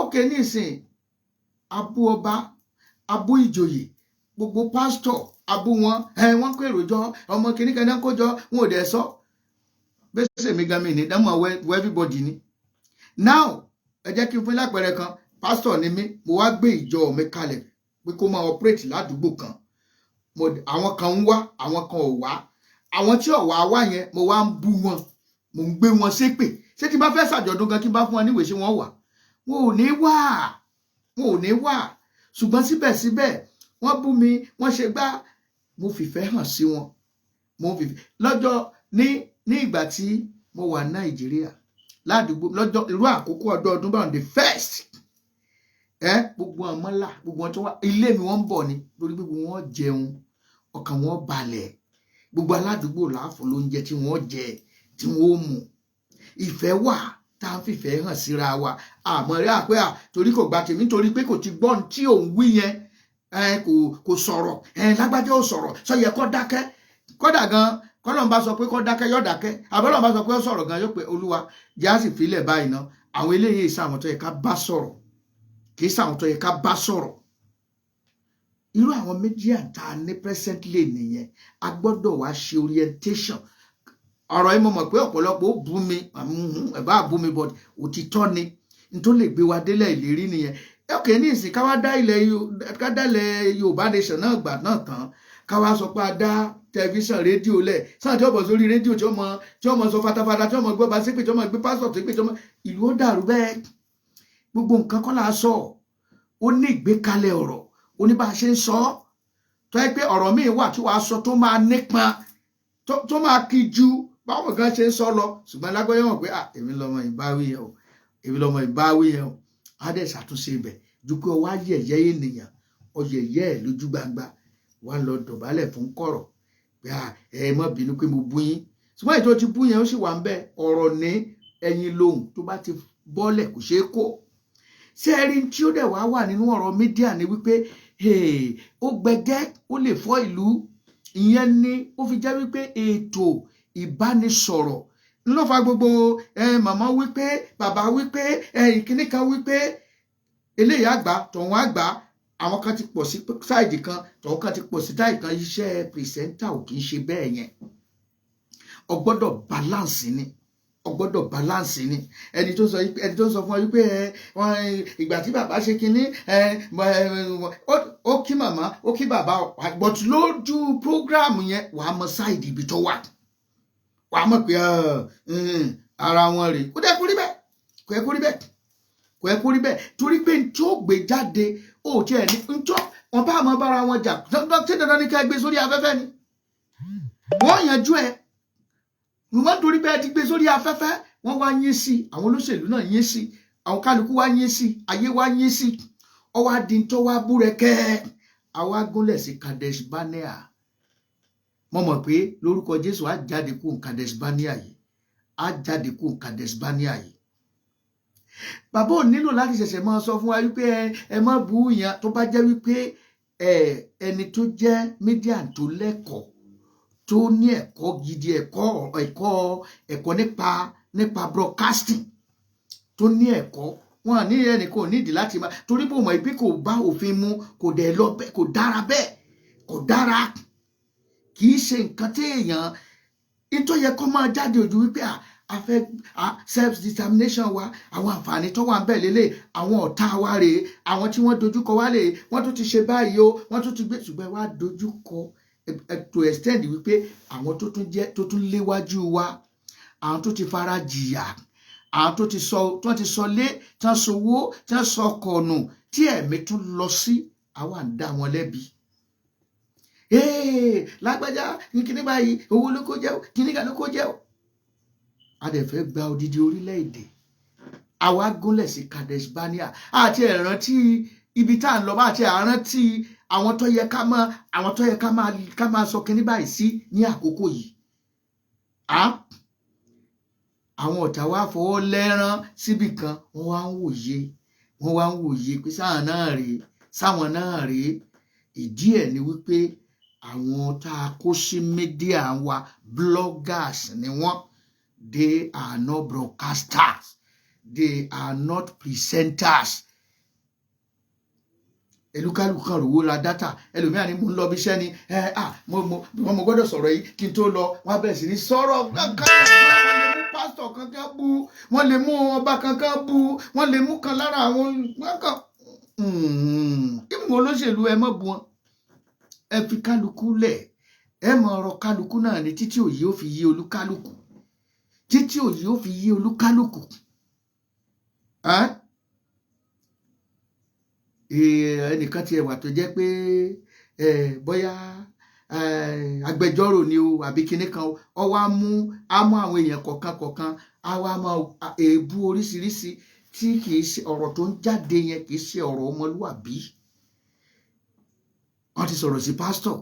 ókè nísìn abú ọba abú ìjòyè gbogbo pásítọ̀ abú wọn wọ́n kó èròjọ ọmọ kìnnìkan náà kójọ wọn ò dẹ̀ sọ bẹ́sẹ̀ mi gan mi ní dámọ̀ wọ everybody ni now ẹ jẹ́ kí n fún lápẹẹrẹ kan pásítọ̀ ni mí mo wá gbé ìjọ mi kalẹ̀ pé kó máa operate ládùúgbò kan àwọn kan ń wá àwọn kan ò wá àwọn tí ò wá yẹn mo wá ń bú wọn mo ń gbé wọn ṣépè ṣé tí bá fẹ́ ṣàjọ̀dún gan kí n bá fún wọn níwèé ṣé wọ́n wà wọn ò ní wà ṣùgbọ́n síbẹ̀síbẹ̀ wọ́n bú mi wọ́n ṣe gbá mo fìfẹ́ hàn sí wọn lọ́jọ́ ní ìgbà tí mo wà Nàìjíríà ládùúgbò lọ́jọ́ irú àkókò ọdún báwọn the first gbogbo ọmọlá gbogbo wọn tó wá ilé mi wọ́n ń bọ̀ ni lórí gbogbo wọn jẹun ọkàn wọn balẹ̀ gbogbo aládùúgbò láàfọ̀ lóúnjẹ tí wọ́n jẹ tí wọ́n mú ìfẹ́ wà tá a fìfẹ́ hàn síra wa àmọ́ rí àpẹ́ torí kò gba tèmi nítorí pé kò ti gbọ́n tí òun wí yẹn kò sọ̀rọ̀ lágbájá ò sọ̀rọ̀ sọ yẹ kó dákẹ́ kódà gan kọ́lọ́n bá sọ pé kó dákẹ́ yóò dákẹ́ àbọ́lọ́n bá sọ pé ó sọ̀rọ̀ gan yóò pé olúwa jẹ́ á sì filẹ̀ báyìí ná àwọn eléyìí sàwọn tó yẹ ká bá sọ̀rọ̀ kì í sàwọn tó yẹ ká bá sọ̀rọ̀ irú àwọn méjì àtà ní presently nìyẹn a gbọ́dọ̀ wá ṣe orientation ọ̀rọ̀ yìí mo mọ̀ pé ọ̀pọ̀lọpọ̀ ó bú mi ẹ̀bá bú mi but òtítọ́ ni n tó lè gbé wa délẹ̀ ìlérí nìyẹn okay ní ìsìn ká dá ilẹ̀ Yorùbá nation náà gbà náà tán ká wá sọ pé a dá tẹlifíṣàn rédíò lẹ̀ sáà tí ó bọ̀ sórí rédíò tí ó mọ sọ fatafata tí ó mọ gbọ́ bá ṣépè tí ó mọ gbé pásítọ̀ tó gbé tí ó mọ ìlú ó dàrú bẹ́ẹ̀ gbogbo nǹkan kọ́ là á sọ ó ní ìgbékalẹ̀ ọ̀rọ̀ ó ní bá a ṣe ń sọ tó yẹ pé ọ̀rọ̀ míì wà tí wàá sọ tó máa nípa tó máa kí ju báwọn kan ṣe ń sọ lọ ṣùgbọ́n lágbóyè wọn pé èmi lọmọ ìbáwí yẹn o á dẹ̀ ṣàtúnṣe ibẹ̀ ju pé ọwọ́ ayẹyẹ ènìyàn ọyẹyẹ ẹ̀ lójú gbangba wà lọ dọ̀bálẹ̀ fún kọ̀rọ̀ pé ẹ má bínú pé mo bú yín ṣùgbọ́n ètò ti bú yẹn ó sì wà ń bẹ ọ̀rọ̀ ní ẹyin lóhùn tó bá ti bọ́lẹ̀ kò ṣeé kó ṣé ẹ rí tí ó dẹ̀ wá nínú ọ̀rọ̀ mídíà ni wípé ó gbẹgẹ́ ó lè fọ́ ìlú ìyẹn ni ó fi jẹ́ wípé ètò ìbánisọ̀rọ̀ ló fa gbogbo màmá wípé bàbá wípé ìkíní kan wípé eléyìí àgbà tọ̀hún àgbà àwọn kan ti pọ̀ sí sáìdì kan tọ̀hún kan ti pọ̀ sí táì kan iṣẹ́ pìrìsẹ́ńtà ò kì í ṣe bẹ́ẹ̀ yẹn o gbọ́dọ̀ balance ni, o gbọ́dọ̀ balance ni. Ẹni tó sọ fún ọ wípé ìgbà tí bàbá ṣe kinní ó kí màmá ó kí bàbá, but lójú program yẹn wàá mọ side ibi tó wà, wàá mọ̀ pé ara wọn rèé. Kò dẹ̀ kú rí bẹ́ẹ̀, kò yẹ kó rí bẹ́ẹ̀, kò yẹ kó rí bẹ́ẹ̀, torí pé n tí ó gbé jáde ó tiẹ̀ ní n tí wọn bá mọ bára wọn jà tí dandan ní ká gbé sórí afẹ́fẹ́ ni wọ́n yanjú ẹ̀. Wọ́n torí pé ẹ ti gbé sórí afẹ́fẹ́ wọ́n wá yín sí, àwọn olóṣèlú náà yín sí, àwọn kálukú wá yín sí, ayé wá yín sí, ọwọ́ adìntọ́ wá búrẹ́kẹ́, àwa gúnlẹ̀ sí Kadeshbarnea. Mo mọ̀ pé lórúkọ Jésù á jáde kúrò Kadeshbarnea yìí, á jáde kúrò Kadeshbarnea yìí. Bàbá ò nílò láti ṣẹ̀ṣẹ̀ máa sọ fún wa wípé ẹ má bú yàn, tó bá jẹ́ wípé ẹni tó jẹ́ mídíà tó lẹ́kọ̀ọ́, tó ní ẹ̀kọ́ gidi, ẹ̀kọ́ nípa broadcasting, tó ní ẹ̀kọ́, wọn ní ẹnì kò nídìí láti máa, torí pé mọ̀ ibi kò bá òfin mu, kò dẹ̀ lọ bẹ́ẹ̀, kò dára bẹ́ẹ̀, kò dára, kì í ṣe nǹkan tí èèyàn ìtọ́ yẹ kó máa jáde ojú wípé a fẹ́ self determination wa, àwọn àǹfààní tó wà ń bẹ̀ lélẹ̀, àwọn ọ̀tá wa rèé, àwọn tí wọ́n dojúkọ wá rèé, wọ́n tún ti ṣe báyìí o, wọ́n tún ti gbé, ṣùgbọ́n wá dojúkọ to extend wípé àwọn tó tún léwájú wa, àwọn tó ti fara jìyà, àwọn tó ti sọ lé, tí wọ́n sowó, tí wọ́n sọ kọ̀nù, tí ẹ̀mí tún lọ sí, àwa ń dá wọn lẹ́bi. Lágbájá kíní báyìí owó ló kó jẹ́ o, kíní kan ló kó jẹ́ o. A dẹ̀ fẹ́ gba odidi orílẹ̀-èdè, àwa gúnlẹ̀ sí Kadeshbarnea, àti ẹ̀rántí ibi tá à ń lọ bá, àti àrántí àwọn tó yẹ ká máa sọ kíní báyìí sí ní àkókò yìí. Àwọn ọ̀tá wa fọwọ́ lẹ́rán síbì kan, wọ́n wá ń wòye pé sáwọn náà rèé. Ìdí ẹ̀ ni wípé àwọn tá a kó sí mídíà wa, bloggers ni wọ́n. They are not broadcasters, they are not presenters. Ẹlúkálùkù kan rówó ra dátà, ẹlòmíràn ni mo ń lọ bí iṣẹ́ ni mo gbọ́dọ̀ sọ̀rọ̀ yìí kí n tó lọ, wọ́n bẹ̀rẹ̀ sí ní sọ̀rọ̀ kankan, wọ́n lè mú pásítọ̀ kankan bú, wọ́n lè mú ọba kankan bú, wọ́n lè mú kan lára àwọn kankan. Ìmọ̀ olóṣèlú ẹ má bú wọn, ẹ fi kálukú lẹ̀, ẹ mọ ọ̀rọ̀ kálukú náà ni títí òye ó fi yé olúkálùkù, títí òye ó fi yé olúkálùkù. Ẹnìkan ti ẹwà tó jẹ́ pé bóyá agbẹjọ́rò ni o àbí kinní kan, ọ wá mú àwọn èèyàn kọ̀ọ̀kan, á wá máa èébú oríṣiríṣi tí kì í ṣe ọ̀rọ̀ tó ń jáde yẹn, kì í ṣe ọ̀rọ̀ ọmọlúwàbí. Wọ́n ti sọ̀rọ̀ sí pásítọ̀,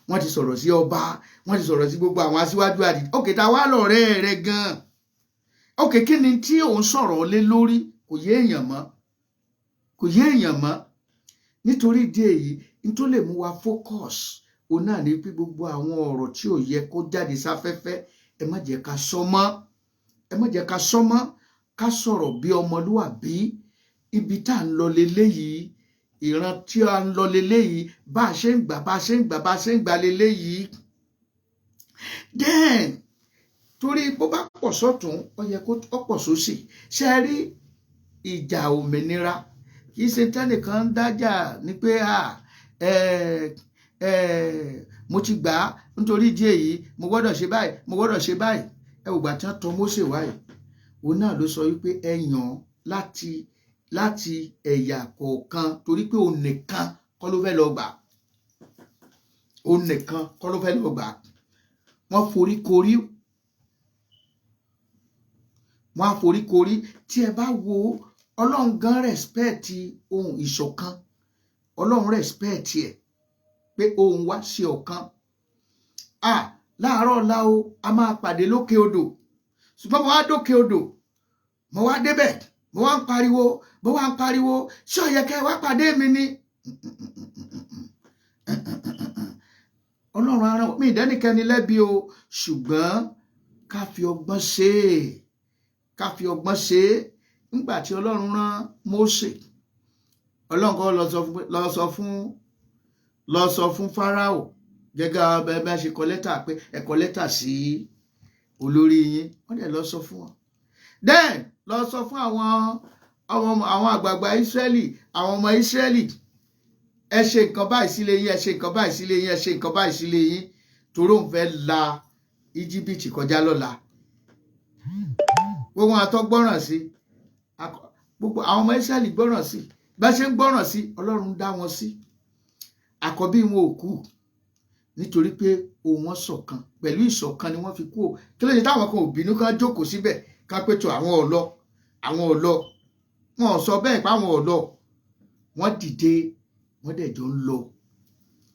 wọ́n ti sọ̀rọ̀ sí ọba, wọ́n ti sọ̀rọ̀ sí gbogbo àwọn aṣíwájú àdì. Òkè tá a wá lọ̀rẹ́ rẹ gan-an. Òkè kí ni tí òun sọ̀rọ̀ lé lórí? Kò yé èèyàn mọ́. Nítorí ìdí èyí, n tó lè mú wa focus òun náà ni pé gbogbo àwọn ọ̀rọ̀ tí ò yẹ kó jáde sáfẹ́fẹ́, ẹ má jẹ́ ká sọ mọ́, ká sọ̀rọ̀ bí ọmọlúwàbí. Ibi tá à ń lọ leléyìí, ìran tí a ń lọ leléyìí, bá a ṣe ń gbà leléyìí. Then torí bó bá pọ̀ sọ́tún, ó yẹ kó pọ̀ sósì. Ṣé ẹ rí ìjà òmìnira? Kì í ṣe tẹ́nìkan ń dájà ní pé mo ti gbà á nítorí ìdí èyí, mo gbọ́dọ̀ ṣe báyìí. Ẹ wò gbà tí wọ́n tọ́ Mósè wáyé, òun náà ló sọ wípé ẹ yàn láti ẹ̀yà kọ̀ọ̀kan, torí pé òun nìkan kọ́ ló fẹ́ lọ gbà. Wọ́n forí korí. Tí ẹ bá wo, Ọlọ́run gan rẹ́spẹ̀tì ohun ìṣọ̀kan, Ọlọ́run rẹ́spẹ̀tì ẹ̀ pé ohun wá ṣe ọ̀kan. Láàárọ̀ ọ̀la o, a máa pàdé lókè odò, ṣùgbọ́n mo wá dókè odò, mo wá débẹ̀, mo wá ń pariwo, ṣé ó yẹ kẹ́ wá pàdé mi ni? Ọlọ́run ara mi ìdẹ́nìkẹ́ni lẹ́bi o, ṣùgbọ́n ká fi ọgbọ́n ṣe é. Nígbà tí Ọlọ́run rán Mósè, Ọlọ́run kan lọ sọ fún Fáráò, gẹ́gẹ́ bẹ́ẹ̀ ṣe kọ lẹ́tà pé ẹ kọ lẹ́tà sí olórí yín wọ́n dẹ̀ lọ sọ fún wọn then lọ sọ fún àwọn àgbààgbà Ísírẹ́lì àwọn ọmọ Ísírẹ́lì ẹ ṣe nǹkan báyìí sílé yín ẹ ṣe nǹkan báyìí sílé yín ẹ ṣe nǹkan báyìí sílé yín torí òun fẹ́ la Íjíbítì kọjá lọ́la gbogbo àwọn àtọ́ gbọ́ràn sí gbogbo àwọn ọmọ Ísírẹ́lì gbọ́ràn sí bá ṣe ń gbọ́ràn sí Ọlọ́run dá wọn sí àkọ́bí wọn ò kú nítorí pé ohùn wọn ṣọ̀kan pẹ̀lú ìṣọ̀kan ni wọ́n fi kú kí ló dé táwọn kan ò bínú kan jókòó síbẹ̀ ká pé tó àwọn ọ̀lọ́ wọn ò sọ bẹ́ẹ̀ pé àwọn ọ̀lọ́ wọ́n dìde wọ́n dẹ̀ jọ ń lọ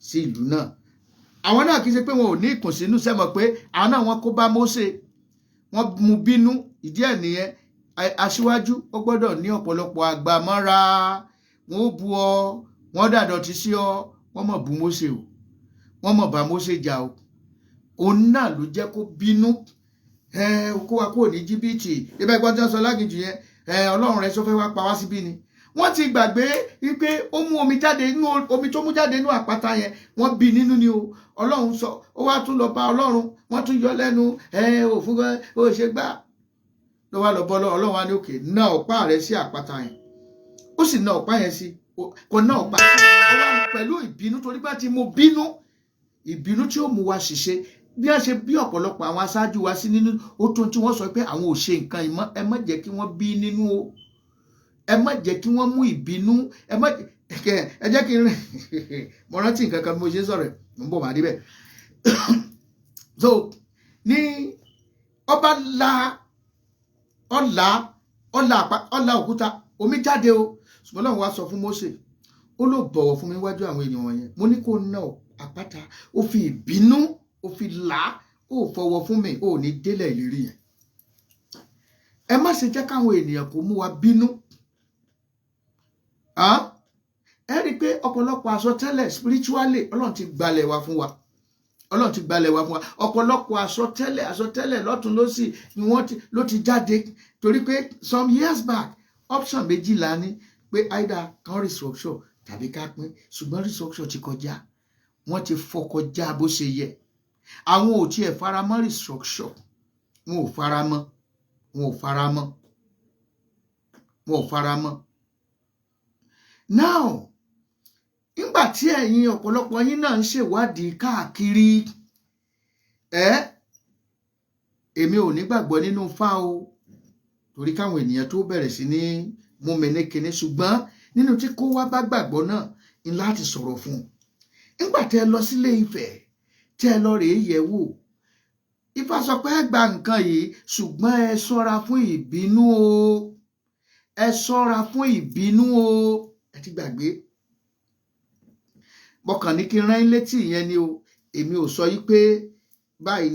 sí ìlú náà àwọn náà kì í ṣe pé wọn ò ní ìkùnsínú sẹ́mọ̀ pé àwọn náà wọ́n kó bá Mósè wọ́n mú bínú ìdí ẹ̀ nìyẹn aṣíwájú ó gbọ́dọ̀ ní ọ̀pọ̀lọpọ̀ àgbàmọ́ra wọn ó bu ọ wọ́n dàdọ̀tí sí ọ wọ́n mọ̀ bú Mósè o wọ́n mọ̀ bá Mósè jà o òun náà ló jẹ́ kó bínú kó wa kúrò ní Íjíbítì ibẹ̀ gbọ́n tí wọ́n sọ lágìjù yẹn Ọlọ́run rẹ̀ sọ fẹ́ wá pa wá síbí ni wọ́n ti gbàgbé wípé ó mú omi jáde inú omi tó mú jáde inú àpáta yẹn wọ́n bí nínú ni o Ọlọ́run sọ ó wá tún lọ bá Ọlọ́run wọ́n tún yọ lẹ́nu òfin ó ṣe gbá ló wá lọ bọ́ Ọlọ́run wá ní òkè ná ọ̀pá rẹ̀ sí àpáta yẹn ó sì ná ọ̀pá yẹn sí kò ná ọ̀pá Ọlọ́run pẹ̀lú ìbínú torí bá ti mú bínú ìbínú tí ó mú wa ṣiṣẹ́ bí a ṣe bí ọ̀pọ̀lọpọ̀ àwọn aṣáájú wa sí nínú ó tún tí wọ́n sọ pé àwọn ò ṣe nǹkan ìmọ̀ ẹ má jẹ́ kí wọ́n bí nínú o ẹ má jẹ́ kí wọ́n mú ìbínú ẹ jẹ́ kí n rìn mo rántí nǹkan kan bí mo ṣe sọ̀rọ̀ mo ń bọ̀ máa débẹ̀ so ní ọba ọ̀la òkúta omi jáde o ṣùgbọ́n Ọlọ́run wá sọ fún Mósè ó ló bọ̀wọ̀ fún mi wájú àwọn ènìyàn wọ̀nyẹn mo ní kó ná àpáta ó fi ìbínú ó fi là á ó fọwọ́ fún mi ó ní délẹ̀ ìlérí yẹn ẹ má ṣe jẹ́ káwọn ènìyàn kó mú wa bínú ẹ rí i pé ọ̀pọ̀lọpọ̀ àsọtẹ́lẹ̀ spiritually Ọlọ́run ti gbalẹ̀ wa fún wa ọ̀pọ̀lọpọ̀ àsọtẹ́lẹ̀ lọ́tún lósì ni ló ti jáde torí pé some years back option méjìlá ní pé either kan restructure tàbí ká pín ṣùgbọ́n restructure ti kọjá wọ́n ti fọkọjá bó ṣe yẹ àwọn ò tiẹ̀ faramọ́ restructure wọn ò faramọ́ now nígbà tí ẹ̀yin ọ̀pọ̀lọpọ̀ yín náà ń ṣèwádìí káàkiri èmi ò nígbàgbọ́ nínú fá o torí káwọn ènìyàn tó bẹ̀rẹ̀ sí ní mú mi ní kinní ṣùgbọ́n nínú tí kó wá bá gbàgbọ́ náà ń láti sọ̀rọ̀ fún un nígbà tẹ́ lọ sílé Ifẹ̀ tẹ́ lọ rèé yẹ̀ wò Ifá sọ pé ẹ gba nǹkan yìí ṣùgbọ́n ẹ ṣọ́ra fún ìbínú o ẹ ti gbàgbé bọ́kàn ní kí n rán létí ìyẹn ni o èmi ò sọ yí pé báyìí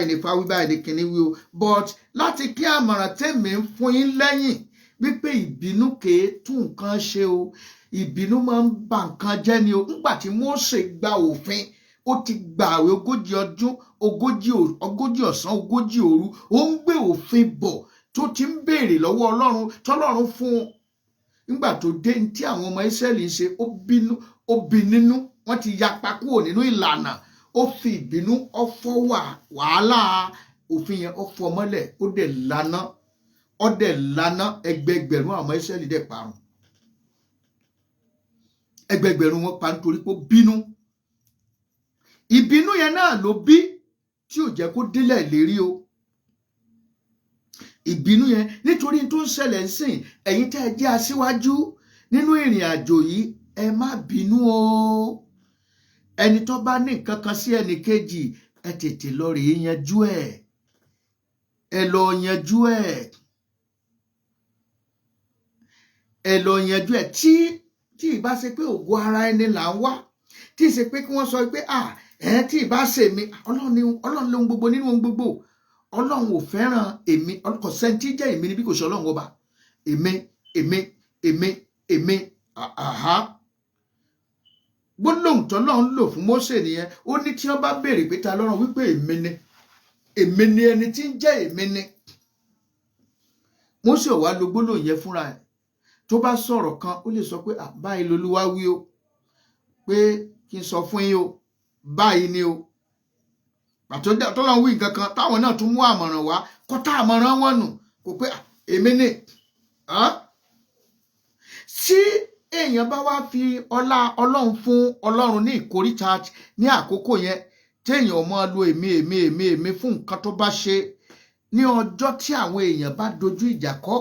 ni fáwí báyìí ni kíní wí o but láti kí àmọ̀ràn tèmi ń fún yín lẹ́yìn wípé ìbínú kèé tún nǹkan ṣe o ìbínú máa ń ba nǹkan jẹ́ ni o nígbà tí Mósè gba òfin ó ti gbààwẹ̀ 40 ọdún 40 ọ̀sán 40 òru ó ń gbé òfin bọ̀ tó ti ń béèrè lọ́wọ́ Ọlọ́run tọ́lọ́run fún un nígbà tó dé tí àwọn ọmọ Ísírẹ́lì ń ṣe ó bí nínú wọ́n ti yapa kúrò nínú ìlànà ó fi ìbínú ọfọ wàhálà òfin yẹn ọfọ mọ́lẹ̀ ó dẹ̀ lana ẹgbẹgbẹ̀rún àwọn ọmọ Ísírẹ́lì dẹ̀ parun ẹgbẹgbẹ̀rún wọn pa nítorí pé ó bínú ìbínú yẹn náà ló bí tí ò jẹ́ kó délẹ̀ lérí o ìbínú yẹn nítorí tó ń ṣẹlẹ̀ ń sìn ẹ̀yin tẹ́ ẹ jẹ́ aṣíwájú nínú ìrìn àjò yìí ẹ má bínú o ẹni tó bá ní nǹkan kan sí ẹnì kejì ẹ tètè lọ rèé yanjú ẹ lọ yanjú tí ìbá ṣe pé ògo ara ẹni là ń wá tí ì ṣe pé kí wọ́n sọ pé tí ìbá ṣe mi Ọlọ́run ló ń gbogbo nínú ohun gbogbo Ọlọ́run ò fẹ́ràn èmi kò sẹ́ńtì jẹ́ èmi níbí kò ṣe Ọlọ́run ọba èmi gbólóhùn tọ́lọ́run lò fún Mósè nìyẹn ó ní tí wọ́n bá béèrè pé ta lọ́rùn wípé èmi ni ẹni tí ń jẹ́ èmi ni Mósè ò wá lo gbólóhùn yẹn fúnra ẹ̀ tó bá sọ̀rọ̀ kan ó lè sọ pé báyìí lolúwa wí o pé kí n sọ fún yín o báyìí ni o pàtó tọ́lọ́run wí nǹkan kan táwọn náà tún mú àmọ̀ràn wá kọ́tà àmọ̀ràn wọn nù kò pé èmi ni. tí èèyàn bá wá fi ọlá ọlọ́run fún ọlọ́run ní ìkóríta ní àkókò yẹn téèyàn máa lo èmi fún nǹkan tó bá ṣe ní ọjọ́ tí àwọn èèyàn bá dojú ìjà kọ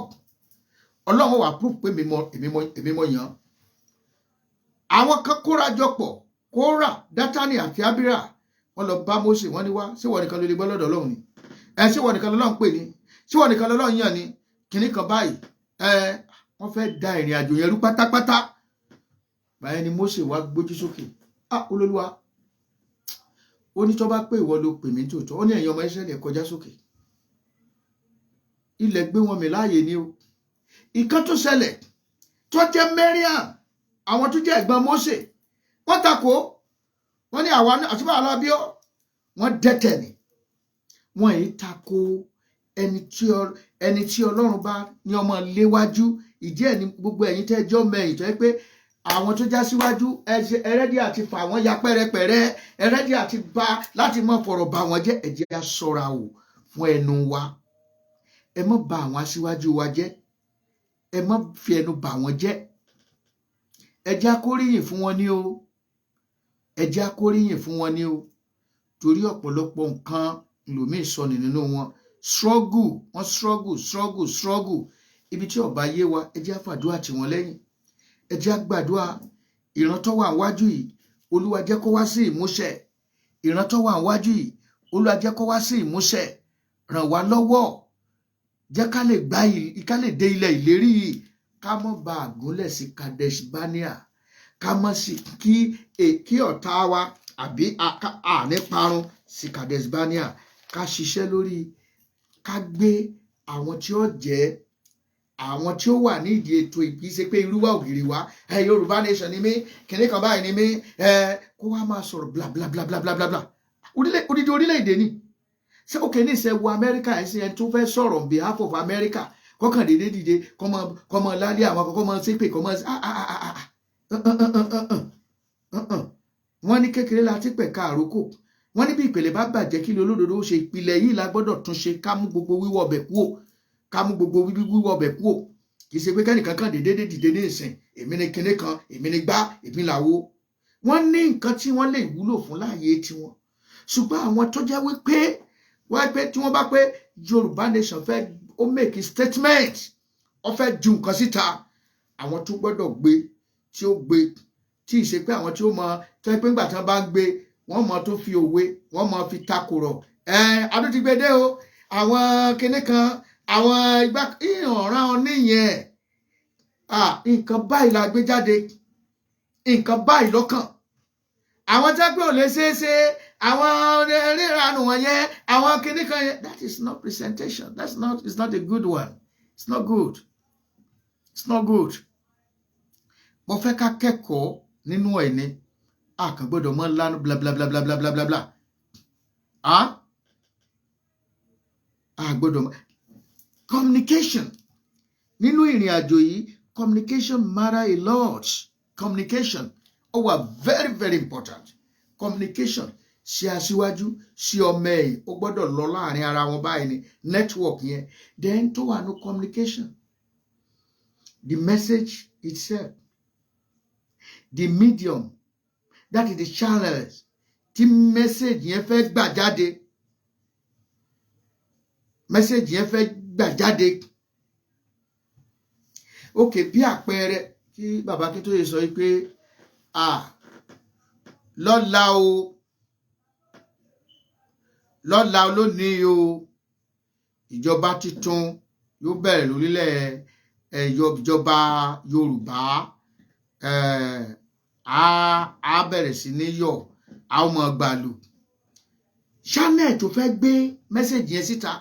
ọlọ́run wà proof pé èmi mọ yàn. àwọn kan kóra jọ pọ̀ Kórà, Dátánì àti Ábírà wọ́n lọ bá Mósè wọ́n ní wá ṣé wọ́n nìkan ló lè gbọ́ lọ́dọ̀ ọlọ́run ni ṣé wọ́n nìkan lọ́lọ́run pè ní ṣé wọ́n nìkan lọ́lọ́run yàn ní kinní kan báyìí wọ́n fẹ́ da ìrìn àjò yẹn rú pátápátá. báyẹn ni Mósè wá gbójú sókè Olúwa ó ní tó bá pé ìwọ ló pè mí tòótọ́ ó ní ẹ̀yin ọmọ Ísírẹ́lì ẹ kọjá sókè ilẹ̀ gbé wọn mì láàyè ni o. ìkan tó ṣẹlẹ̀ tó jẹ́ Miriam àwọn tó jẹ́ ẹ̀gbọ́n Mósè wọ́n takò wọ́n ní àwa àti báwa lábíọ́ wọ́n dẹ́tẹ̀ ni wọ́n èyí takò ẹni tí Ọlọ́run bá ní ọmọ léwájú. ìdí ẹ̀ ní gbogbo ẹ̀yin tẹ́ jọ́ mẹ́yìn tó yẹ pé àwọn tó já síwájú ẹrẹ́dí àti fà wọ́n ya pẹ́rẹpẹ̀rẹ́ ẹrẹ́dí àti bá láti mọ̀ fọ̀rọ̀ bá wọn jẹ́ ẹ jẹ́ á ṣọ́ra o fún ẹnu wa. ẹ má bà àwọn aṣíwájú wa jẹ́ ẹ má fi ẹnu bà wọ́n jẹ́. ẹ jẹ́ á kóríyìn fún wọn ní o ẹ jẹ́ á kóríyìn fún wọn ní o torí ọ̀pọ̀lọpọ̀ nǹkan lòmíì sọnù nínú wọn. struggle ibi tí ó bá yé wa ẹ jẹ́ á fàdúrà tì wọ́n lẹ́yìn. ẹ jẹ́ á gbàdúrà ìran tó wà níwájú yìí Olúwa jẹ́ kó wá sí ìmúṣẹ. ìran tó wà níwájú yìí Olúwa jẹ́ kó wá sí ìmúṣẹ. ràn wá lọ́wọ́ jẹ́ ká lè dé ilẹ̀ ìlérí yìí ká mọ́ bá àgúnlẹ̀ sí Kadeshbarnea ká mọ́ sí kí ọ̀tá wa àbí àní parun sí Kadeshbarnea ká ṣiṣẹ́ lórí ká gbé àwọn tí ó jẹ́ àwọn tí ó wà ní ìdí ètò ìgbésẹ pé irú wa ògiri wa Yorùbá nation ni mí kìnní kan báyìí ni mí kó wá máa sọ̀rọ̀ bla bla bla bla bla bla odidi orílẹ̀-èdè ni. ṣé òkè ní ìṣẹ́ wo Amẹ́ríkà ẹ̀sìn ẹni tó fẹ́ sọ̀rọ̀ on behalf of America kọ́kàn dédé dìde kọ́mọ lálẹ́ àwọn kọ́kọ́ mọ ṣépè kọ́mọ wọ́n ní kékeré láti pẹ̀ka àrókò wọ́n ní bí ìpìlẹ̀ bá bàjẹ́ kí olódodo ṣe ìpìlẹ̀ yìí la gbọ́dọ̀ tún ṣe ká mú gbogbo wíwọ́ ọbẹ̀ kúò ká mú gbogbo wíwọ́ ọbẹ̀ kúò kì í ṣe pé kẹ́nìkan kan dédé dìde ní ìsìn èmi ni kinní kan èmi ni gbá èmi làwo. wọ́n ní nǹkan tí wọ́n lè wúlò fún láàyè tiwọn ṣùgbọ́n àwọn tó jẹ́ wípé tí wọ́n bá pé Yorùbá nation fẹ́ ó make a statement ó fẹ́ ju nǹkan síta àwọn tó gbọ́dọ̀ gbé tí ó gbé tí ì ṣe pé àwọn tí ó mọ tó yẹ pé ńgbà tí wọ́n bá ń gbé wọ́n mọ tó fi òwe wọ́n mọ fi takùrọ̀ adútígbédé o àwọn kinní kan àwọn ìgbà ìhànràn níyẹn nǹkan báyìí la gbé jáde nǹkan báyìí lọ́kàn àwọn tẹ́gbẹ́ ò lè ṣeé ṣe àwọn ríranù wọn yẹn àwọn kinní kan yẹn that is not presentation it's not a good one it's not good. mo fẹ́ ká kẹ́kọ̀ọ́ nínú ẹ̀ ni a kàn gbọ́dọ̀ mọ́ lánàá bla bla bla bla bla bla bla bla a gbọ́dọ̀ mọ́ communication nínú ìrìn àjò yìí communication matter a lot. Communication wà very very important. Communication ṣe aṣíwájú ṣe ọmọ ẹ̀yìn ó gbọ́dọ̀ lọ láàrin ara wọn báyìí ni network yẹn then tó wà ní communication the message itself the medium that is the channels tí message yẹn fẹ́ gbà jáde ok bí àpẹẹrẹ kí bàbá kí tó yẹ sọ pé lọ́la lónìí o ìjọba tuntun yóò bẹ̀rẹ̀ lórílẹ̀ ìjọba Yorùbá a bẹ̀rẹ̀ sí ní yọ̀ a ó mọ gbàlù channel tó fẹ́ gbé mẹ́sẹ̀jì yẹn síta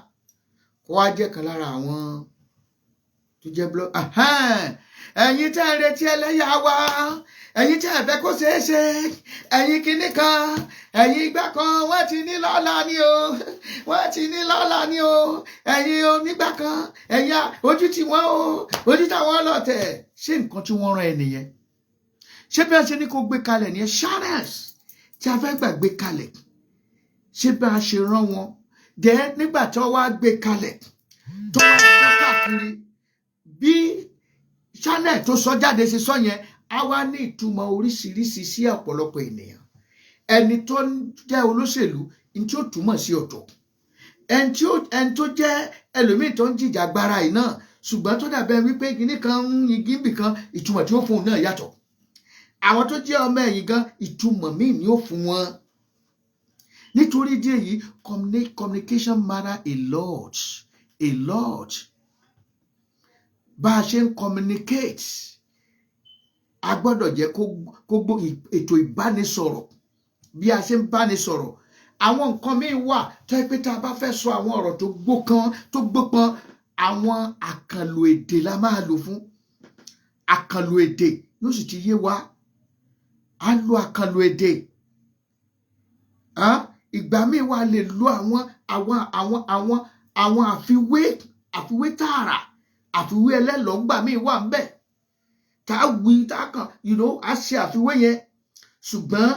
kó wá jẹ́ kan lára àwọn tó jẹ́ blog ẹ̀yin tẹ́ ẹ retí ẹlẹ́yà wa ẹ̀yin tẹ́ ẹ fẹ́ kó ṣeé ṣe ẹ̀yin kinní kan ẹ̀yin ìgbà kan wọ́n ti ní lọ́la ni o ẹ̀yin onígbà kan ẹ̀yin ojú tí wọ́n o ojú táwọn ọlọ́tẹ̀ ṣé nǹkan tí wọ́n rán ẹ nìyẹn ṣé bí wọ́n ṣe ní kó gbé kalẹ̀ nìyẹn channels tí a fẹ́ gbà gbé kalẹ̀ ṣé bá a ṣe rán wọn dẹ nígbà tí wọ́n wá gbé kalẹ̀ tó wá sọ káàkiri bí channel tó sọ jáde ṣe sọ yẹn á wá ní ìtumọ̀ oríṣiríṣi sí ọ̀pọ̀lọpọ̀ ènìyàn. Ẹni tó jẹ́ olóṣèlú ní tí ó túmọ̀ sí ọ̀tọ̀, ẹni tó jẹ́ ẹlòmíì tó ń jìjàgbara yìí náà ṣùgbọ́n tó dàbẹ́ wípé kinní kan ń igi bì kan ìtumọ̀ tí ó fún un náà yàtọ̀. Àwọn tó jẹ́ ọmọ ẹ̀yìn gan ìtumọ̀ míì ni ó fún wọn. Nítorí ìdí èyí communication matter a lot, a lot. Bá a ṣe ń communicate a gbọ́dọ̀ jẹ́ kó gbọ́ ètò ìbánisọ̀rọ̀ bí a ṣe ń bánisọ̀rọ̀. Àwọn nǹkan míì wà tó yẹ pé tá a bá fẹ́ sọ àwọn ọ̀rọ̀ tó gbópọn àwọn àkànlò èdè la máa lò fún. Àkànlò èdè yóò sì ti yé wa. A lo àkànlò èdè. Ìgbà míì wà lè lo àwọn àfiwé tààrà, àfiwé ẹlẹ́lọ́gbà míì wà ń bẹ̀. Tá a wí tá a kàn a ṣe àfiwé yẹn ṣùgbọ́n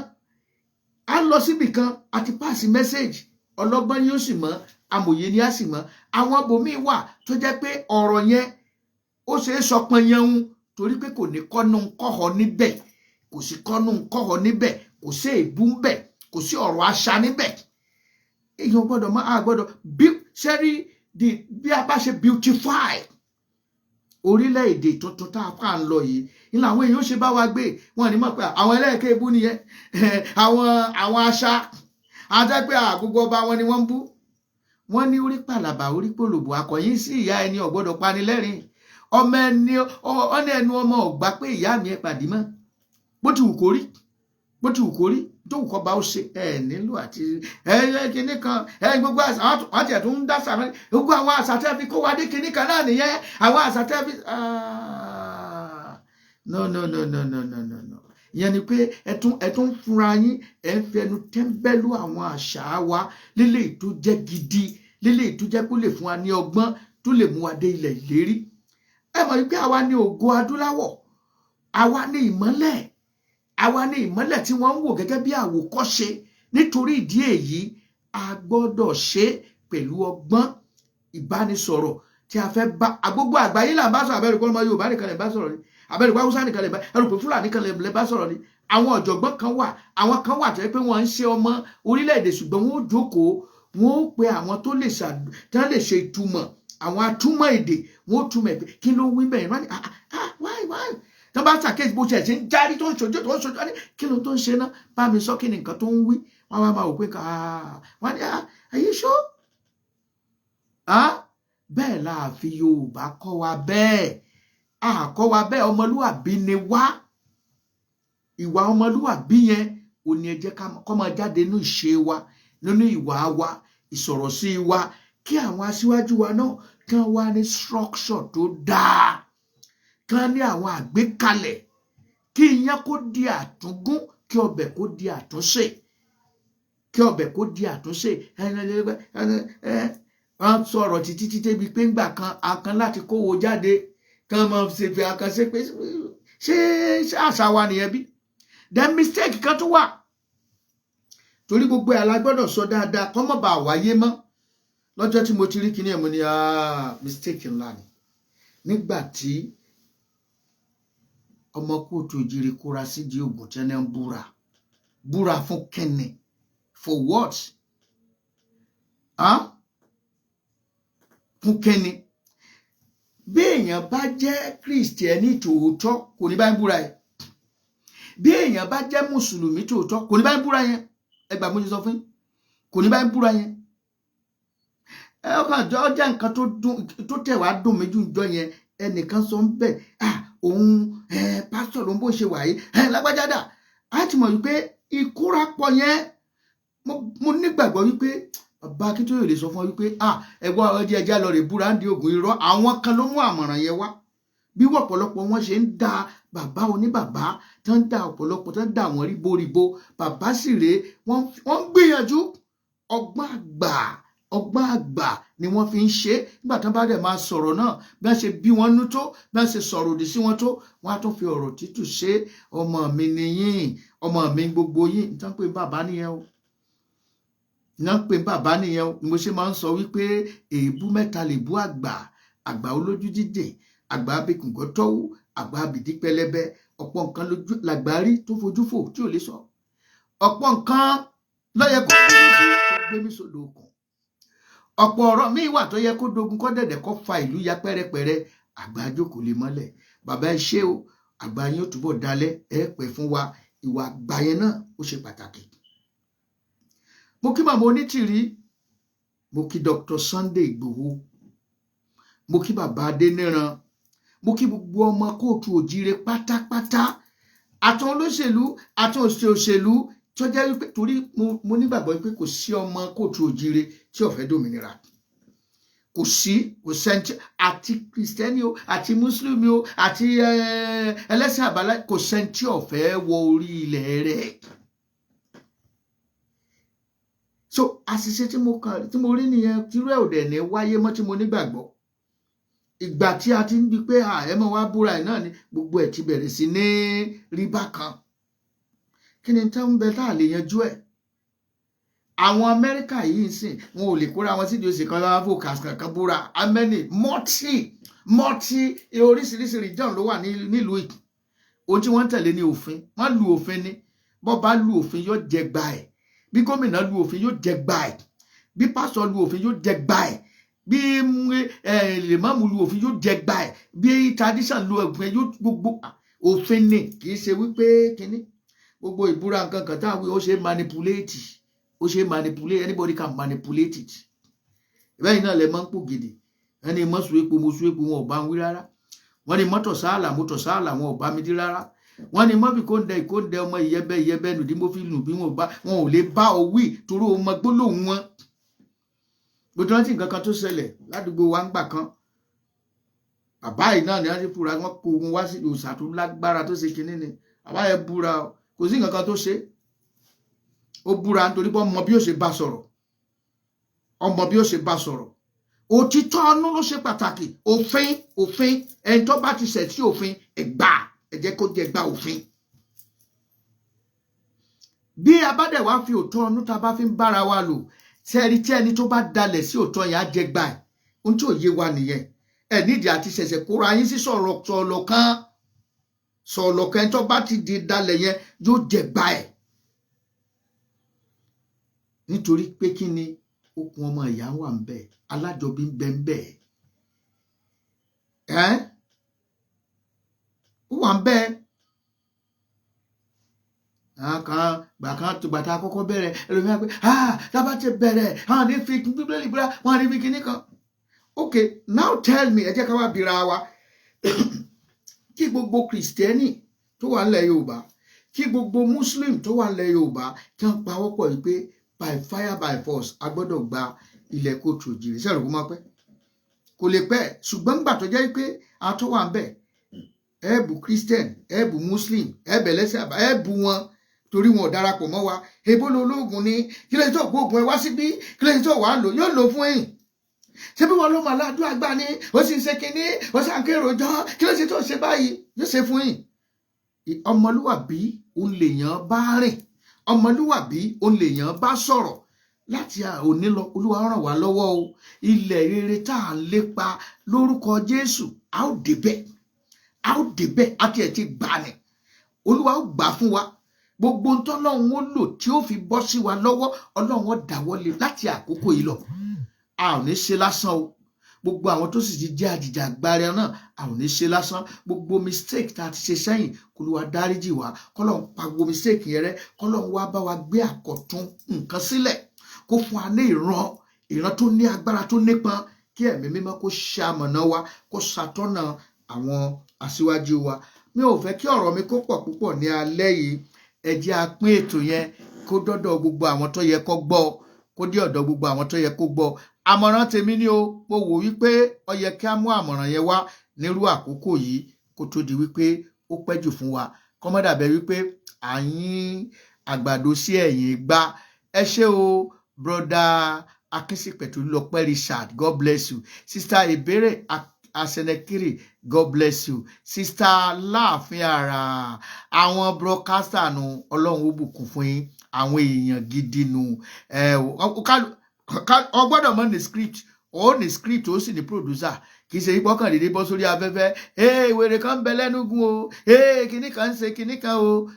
a lọ síbì kan àti pass message ọlọ́gbọ́n ni ó sì mọ̀, amòye ni a sì mọ̀. Àwọn ibòmíì wà tó jẹ́ pé ọ̀rọ̀ yẹn ó ṣe é sọ pọnyanun torí pé kò ní kọ́nu kọ́họ níbẹ̀, kò sí kọ́nu kọ́họ níbẹ̀, kò sí èébú níbẹ̀, kò sí ọ̀rọ̀ àṣà níbẹ̀. Èèyàn gbọ́dọ̀ sẹ́rí bí a bá ṣe beautify orílẹ̀-èdè tuntun tá a fà ń lọ yìí ní làwọn èèyàn ṣe bá wa gbé. Wọn ní mọ̀ pé àwọn ẹlẹ́ẹ̀kẹ́ ibú nìyẹn, àwọn àṣà àtẹ́pẹ́ àgbogbo ọba wọn ni wọ́n ń bú. Wọ́n ní orí pàlàbà orí pòlòbò akọ̀yìn sí ìyá ẹni ò gbọ́dọ̀ panilẹ́rìn. Ọmọ ẹnu ọmọ ọ̀gbá pé ìyá mi ẹ pàdé mọ́ bó ti wù kó rí tó wù kọ́ bá ó ṣe nílò àti kinní kan gbogbo àṣà wọn tiẹ̀ tún ń dá sàmì gbogbo àwọn àṣà tẹ́ fi kó wa dé kinní kan náà nìyẹn àwọn àṣà tẹ́ fi no. Ìyẹn ni pé ẹ tún fúnra yín ẹ ń fẹnu tẹ́ńbẹ́lú àwọn àṣà wa lílé tó jẹ́ gidi, lílé tó jẹ́ kó lè fún wa ní ọgbọ́n tó lè mú wa dé ilẹ̀ ìlérí. Ẹ mọ̀ wípé àwa ní ògo adúláwọ̀, àwa ní ìmọ́lẹ̀ tí wọ́n ń wò gẹ́gẹ́ bí àwòkọ́ṣe. Nítorí ìdí èyí a gbọ́dọ̀ ṣe pẹ̀lú ọgbọ́n ìbánisọ̀rọ̀ tí a fẹ́ bá gbogbo àgbáyé là ń bá sọ̀rọ̀. Abẹ́rẹ́ kọ́ ọmọ Yorùbá nìkan lè bá sọ̀rọ̀ ni, abẹ́rẹ́ kọ́ Haúsá nìkan lè bá, ẹrù pé Fúlàní nìkan lè bá sọ̀rọ̀ ni. Àwọn ọ̀jọ̀gbọ́n kan wà, àwọn kan wà tó yẹ pé wọ́n ń ṣe ọmọ orílẹ̀-èdè ṣùgbọ́n wọ́n ó jókòó wọ́n ó pe àwọn tó lè ṣe ìtumọ̀, àwọn atúmọ̀ èdè wọ́n ó túmọ̀ ẹ̀ pé kí ló wí bẹ́ẹ̀ wọ́n ní why tó bá ṣàkíyèsí bó ṣe ń járí tó ń ṣojú ní kí ló tó ń ṣe náà bá mi sọ kí ni nǹkan tó ń wí. Wọ́n wá máa wò pé wọ́n ní are you sure? Bẹ́ẹ̀ la fi Yorùbá kọ́ wa bẹ́ẹ̀, àkọ́ wa bẹ́ẹ̀. Ọmọlúwàbí ni wá. Ìwà ọmọlúwàbí yẹn ò ní ẹ jẹ́ kó máa jáde nínú ìṣe wa, nínú ìwà wa, ìsọ̀rọ̀ sí wa, kí àwọn aṣíwájú wa náà kán wá ní structure tó dáa, kán ní àwọn àgbékalẹ̀, kí iyán kó di àtúngún, kí ọbẹ̀ kó di àtúnṣe, wọ́n sọ̀rọ̀ títí débi pé ńgbà kan akan láti kówó jáde kán máa ṣe fi akan ṣe pé ṣé àṣà wa nìyẹn bí. Then mistake kan tún wà torí gbogbo ẹ̀ la gbọ́dọ̀ sọ dáadáa kó má bàa wáyé mọ́. Lọ́jọ́ tí mo ti rí kinní ẹ̀ mo ní mistake ńlá ni nígbà tí ọmọ kóòtù òjìrì kóra sídìí ògùn tẹ́lẹ̀ ń búra fún kẹ́nẹ̀ for what? Fún kẹ́ni. Bí èèyàn bá jẹ́ Kristẹni tòótọ́ kò ní bá ń búra yẹn. Bí èèyàn bá jẹ́ Mùsùlùmí tòótọ́ kò ní bá ń búra yẹn. Ẹgbàá mo ti sọ fún yín kò ní bá ń búra yẹn. Ọkàn jọ jẹ́ nǹkan tó tẹ̀ wá dùn méjì jọ yẹn. Ẹnìkan sọ ń bẹ̀ òun pásítọ̀ ló ń bó ṣe wáyé lágbájádà. A ti mọ̀ wípé ìkórapọ̀ yẹn mo nígbàgbọ́ wípé bàbá Akíntóyè lè sọ fún ọ wípé ẹgbẹ́ ọjọ́ ẹja lọ rè búra ń di ògùn irọ́. Àwọn kan ló mú àmọ̀ràn yẹn wá. Bí ọ̀pọ̀lọpọ̀ wọn ṣe ń da bàbá oníbàbá tó ń da ọ̀pọ̀lọpọ̀ tó ń da àwọn ríboríbo. Bàbá sì rèé wọ́n ń gbìyànjú. Ọgbọ́n àgbà ni wọ́n fi ń ṣe. Nígbà tí wọ́n bá dẹ̀ máa sọ̀rọ̀ náà bí wọ́n ṣe bí wọ́n nú tó bí wọ́n ṣe sọ̀rọ̀ òdì sí wọn tó wọ́n á tún fi ọ̀rọ̀ tútù ṣe. Ọmọ mi nìyín, ọmọ mi gbogbo yín nítorí pé bàbá nìyẹn o. náà pé bàbá nìyẹn mo ṣe máa ń sọ wípé èébú mẹ́ta lè bú àgbà, àgbà olójú dídìn, àgbà abẹkùngọ́ tọ́wọ́, àgbà abìdí pẹlẹbẹ. Ọ̀pọ̀ nǹkan lójú làgbà rí tó fojú fò tí ò lè sọ. Ọ̀pọ̀ nǹkan ló yẹ kó gbé mi sódò òkun. Ọ̀pọ̀ ọ̀rọ̀ míì wà tó yẹ kó dogun kó dẹ̀dẹ̀ kó fa ìlú ya pẹ́rẹpẹ̀rẹ. Àgbà jókòó lè mọ́lẹ̀. Bàbá ẹ ṣé o, àgbà yín ó túbọ̀ dalẹ̀, ẹ pẹ́ fún wa. Ìwà àgbà yẹn náà ó ṣe pàtàkì. Mo kí màmá Onítìrí, mo kí Dr. Sunday Igboho, mo kí bàbá Adéníran, mo kí gbogbo ọmọ kóòtù òjíire pátápátá, àtàwọn olóṣèlú àtàwọn òṣèlú tó jẹ́ wípé torí mo nígbàgbọ́ wípé kò sí ọmọ kóòtù òjíire tí ó fẹ́ dòmìnira. Kò sẹ́ńtì àti kìrìsìtẹ́nì o àti mùsùlùmí o àti ẹlẹ́sìn àbáláyé, kò sẹ́ńtì ó fẹ́ wọ orí ilẹ̀ rẹ̀. So àṣìṣe tí mo rí nìyẹn, tírú ẹ̀ ò dẹ̀ ní wáyé mọ́ tí mo nígbàgbọ́. Ìgbà tí a ti ń di pé ẹ mọ̀ wá búra ẹ̀ náà ni gbogbo ẹ̀ ti bẹ̀rẹ̀ sí ní rí bákan. Kí ni tẹ́ ń bẹ tá a lè yanjú ẹ̀? Àwọn Amẹ́ríkà yìí ń sìn wọn ò lè kóra wọn sídìí òsì kan lọ́wọ́ fòkàs kankan búra. Amẹ́nì mọ́tì oríṣiríṣi region ló wà nílùú yìí. Ohun tí wọ́n ń tẹ̀lé ní òfin. Wọ́n lu òfin ni. Bọ́ bá lu òfin yóò jẹ gbà ẹ̀. Bí gómìnà lu òfin yóò jẹ gbà ẹ̀. Bí pásítọ̀ lu òfin yóò jẹ gbà ẹ̀. Bí lèmọ́mù lu òfin yóò jẹ gbà ẹ̀. Bí tradition lu òfin yóò gbogbo òfin ni, kì í ṣe wípé kíní gbogbo ìbúra nǹkan kan táwọn ó ṣe manipulate. Ó ṣe manipulate, anybody can manipulate it. Bẹ́ẹ̀ náà lẹ máa ń pò gidi. Ẹni mọ́ sùn epo mo sùn epo wọn ò bá ń wí rárá. Wọ́n ní mọ́tò sáàlà wọn ò bá mi dí rárá. Wọ́n ní mọ́bì kóńdẹ ọmọ ìyẹ́bẹ́ nù dí mo fi lù bí wọn ò lè bá ọ wí torí ọmọ gbólóhùn wọn. Gbogbo rántí nǹkan kan tó ṣẹlẹ̀ ládùúgbò wa ń gbà kan. Bàbá yìí náà ni wọ́n ti fura wọn kó wọn wá sí òòṣà tó lágbára tó ṣe kinní ni. Bàbá yẹn búra kò sí nǹkan kan tó ṣe. Ó búra nítorí pé ọmọ bí ó ṣe bá sọ̀rọ̀. Ọmọ bí ó ṣe bá sọ̀rọ̀. Òtítọ́ ọnú ló ṣe pàtàkì. Òfin ẹni tó bá ti ṣẹ̀ sí òfin ẹ̀gbà ẹ jẹ́ kó jẹ gbà òfin. Bí a bá dẹ̀ wá fi òótọ́ ọnú tá a bá fi ń bára wa lò tí ẹni tó bá dalẹ̀ sí òótọ́ yẹn á jẹ gbà ẹ̀. Ohun tí ò yé wa nìyẹn. Ẹ nídìí àti ṣẹ̀ṣẹ̀ kóra yín sí sọ̀rọ̀ kan ẹni tó bá ti di dalẹ̀ yẹn yóò jẹ gbà ẹ̀. Nítorí pé kí ni okùn ọmọ ìyá wà ń bẹ, alájọbí ń bẹ ń bẹ. Ó wà ń bẹ. Gbàtà àkọ́kọ́ bẹ̀rẹ̀ ẹlòmíràn pé tábà ti bẹ̀rẹ̀ ní fi bíbélì búra wọn ní fi kíní kan. Okay, now tell me, ẹ jẹ́ ká wá bira wa. Kí gbogbo kìrìsìtẹ́nì tó wà nílẹ̀ Yorùbá, kí gbogbo Muslim tó wà nílẹ̀ Yorùbá kí wọ́n pawọ́pọ̀ yìí pé by fire by force a gbọ́dọ̀ gba ilẹ̀ kóòtù òjìrì. Sẹ́rù kó má pẹ́. Kò lè pẹ́, ṣùgbọ́n gbà tó jẹ́ pé a tó wà ń bẹ̀. Ẹ bú Christian, ẹ bú Muslim, ẹ bẹ̀lẹ́sẹ̀ àbá, ẹ bú wọn torí wọn ò darapọ̀ mọ́ wa. Ebolo ológun ni kí lóyún tó gbóògùn ẹ wá síbí, kí lóyún tó wàá lò yóò lò fún ẹ̀yìn. Ṣé bí wọn ló máa ládùúgbò àgbà ni ó sì ń ṣe kinní ó sì ń kérò jọ kí ló ṣe tó ṣe báyìí yóò ṣe fún ẹ̀yìn. Ọmọlúwàbí òun lèèyàn bá rìn. Ọmọlúwàbí òun lèèyàn bá sọ̀rọ̀. Láti òní lọ Olúwa ràn wá lọ́wọ́ o. Ilẹ̀ rere tá à ń lépa lórúkọ Jésù a ó débẹ̀ àti ẹ̀ ti gbà ní. Olúwa ó gbà fún wa. Gbogbo ohun tọ́lọ́run ó lò tí ó fi bọ́ sí wa lọ́wọ́ Ọlọ́run ó dáwọ́lé láti àkókò yìí lọ. A ò ní ṣe lásán o. Gbogbo àwọn tó sì ti jẹ́ àjìjàgbara náà a ò ní ṣe lásán. Gbogbo mistake tá a ti ṣe sẹ́yìn k'Olúwa dáríjì wá. K'Ọlọ́run pa gbogbo mistake yẹn rẹ́. K'Ọlọ́run wá bá wa gbé àkọ̀tun nǹkan sílẹ̀. Kó fún wa ní ìran tó ní agbára tó nípọn. Kí ẹ̀mí mímọ́ kó ṣe amọ̀nà wa, kó ṣàtọ́nà àwọn aṣíwájú wa. Mi ò fẹ́ kí ọ̀rọ̀ mi kó pọ̀ púpọ̀ ní alẹ́ yìí. Ẹ jẹ́ a pín ètò yẹn kó dọ́dọ̀ gbogbo àwọn tó yẹ kó gbọ́, kó dé ọ̀dọ̀ gbogbo àwọn tó yẹ kó gbọ́. Àmọ̀ràn tèmi ni o, mo wò wípé ó yẹ kí a mú àmọ̀ràn yẹn wá nírú àkókò yìí kó tó di wípé ó pẹ́ jù fún wa. Kó má dàbẹ́ wípé à ń yín àgbàdo sí ẹ̀yìn igbá. Ẹ ṣé o, brother Akínsípẹ̀tù Lọ́pẹ́ Richard, God bless you. Sister Ìbéèrè Asenekiri, God bless you. Sister Láàfin Ara, àwọn broadcaster nu Ọlọ́run ó bùkún fún yín. àwọn èèyàn gidi nù. Ọ gbọ́dọ̀ mọ̀ ní script, ó ní script ó sì ní producer, kì í ṣe ìgbọ́kàn dédé bọ́ sórí afẹ́fẹ́ wèrè kan ń bẹ lẹ́nugun o kinní kan ń ṣe kinní kan o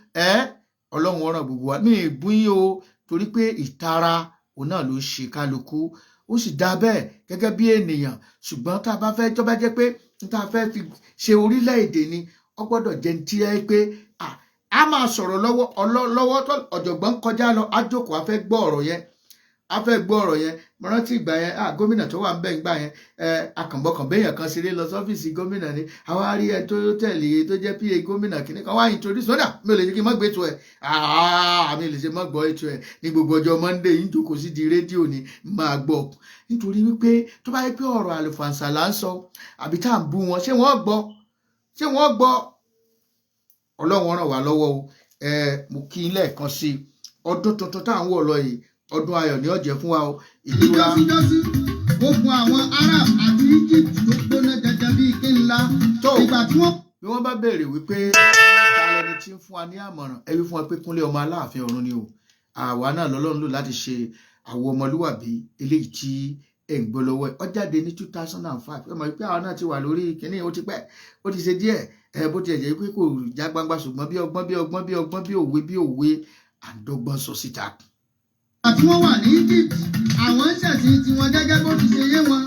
ọlọ́run ọ̀ràn gbogbo wa ní ìbún yín o, torí pé ìtara òun náà ló ṣe kálukú, ó sì dá bẹ́ẹ̀ gẹ́gẹ́ bí ènìyàn. Ṣùgbọ́n tá a bá fẹ́ tó bá jẹ́ pé tá a fẹ́ fi ṣe orílẹ̀-èdè ni ó gbọ́dọ̀ jẹ́ ní tí ẹ pé a máa sọ̀rọ̀ lọ́wọ́ tó ọ̀jọ̀gbọ́n kọjá lọ á jókòó a fẹ́ gbọ́ ọ̀rọ̀ yẹn. Mo rántí ìgbà yẹn gómìnà tó wà ń bẹ̀ ìgbà yẹn akànbọ̀kàn béèyàn kan ṣeré lọ sọ́fíìsì gómìnà ni àwa rí ẹ tó tẹ̀lé tó jẹ́ PA gómìnà kìíní kan wá introduce sódà mi ò lè ṣe kí n má gbé ètò ẹ̀ mi ò lè ṣe má gbọ́ ètò ẹ̀ ní gbogbo ọjọ́ Monday yìí jókòó sí di rédíò ni máa gbọ́, nítorí wípé tó bá yẹ pé ọ̀rọ̀ àlùfàǹsà là ń sọ àbí tá à ń bú wọn ṣé wọ́n gbọ́ Ọlọ́run ràn wá lọ́wọ́ o. Mo kí n lẹ́ẹ̀kan sí ọdún tuntun tá à ń wọ̀ lọ yìí, ọdún ayọ̀ ni ó jẹ́ fún wa o. ìjọsíjọsí ogun àwọn Arab àti Egypt tó gbóná jẹjẹ bíi ike ńlá ìgbà tí wọ́n. bí wọ́n bá béèrè wípé ta lẹni tí ń fún wa ní àmọ̀ràn ẹ wí fún wa pé Kúnlé ọmọ Aláàfin ọ̀run ni o. àwa náà lọ́lọ́run lò láti ṣe àwo ọmọlúwàbí eléyìí tí ẹ̀ ń gbọ́ lọ́wọ́ ẹ̀ ó jáde ní 2005 ẹ mọ̀ pé àwa náà ti wà lórí kínní ó ti pẹ́ ó ti ṣe díẹ̀ bó ti ẹ̀jẹ̀ pé kò já gbangba ṣùgbọ́n bí ọgbọ́n bí òwe àdọ́gbọ́n sọ síta. àti wọ́n wà ní Egypt àwọn ń ṣẹ̀sìn tiwọn gẹ́gẹ́ bó ti ṣe yé wọn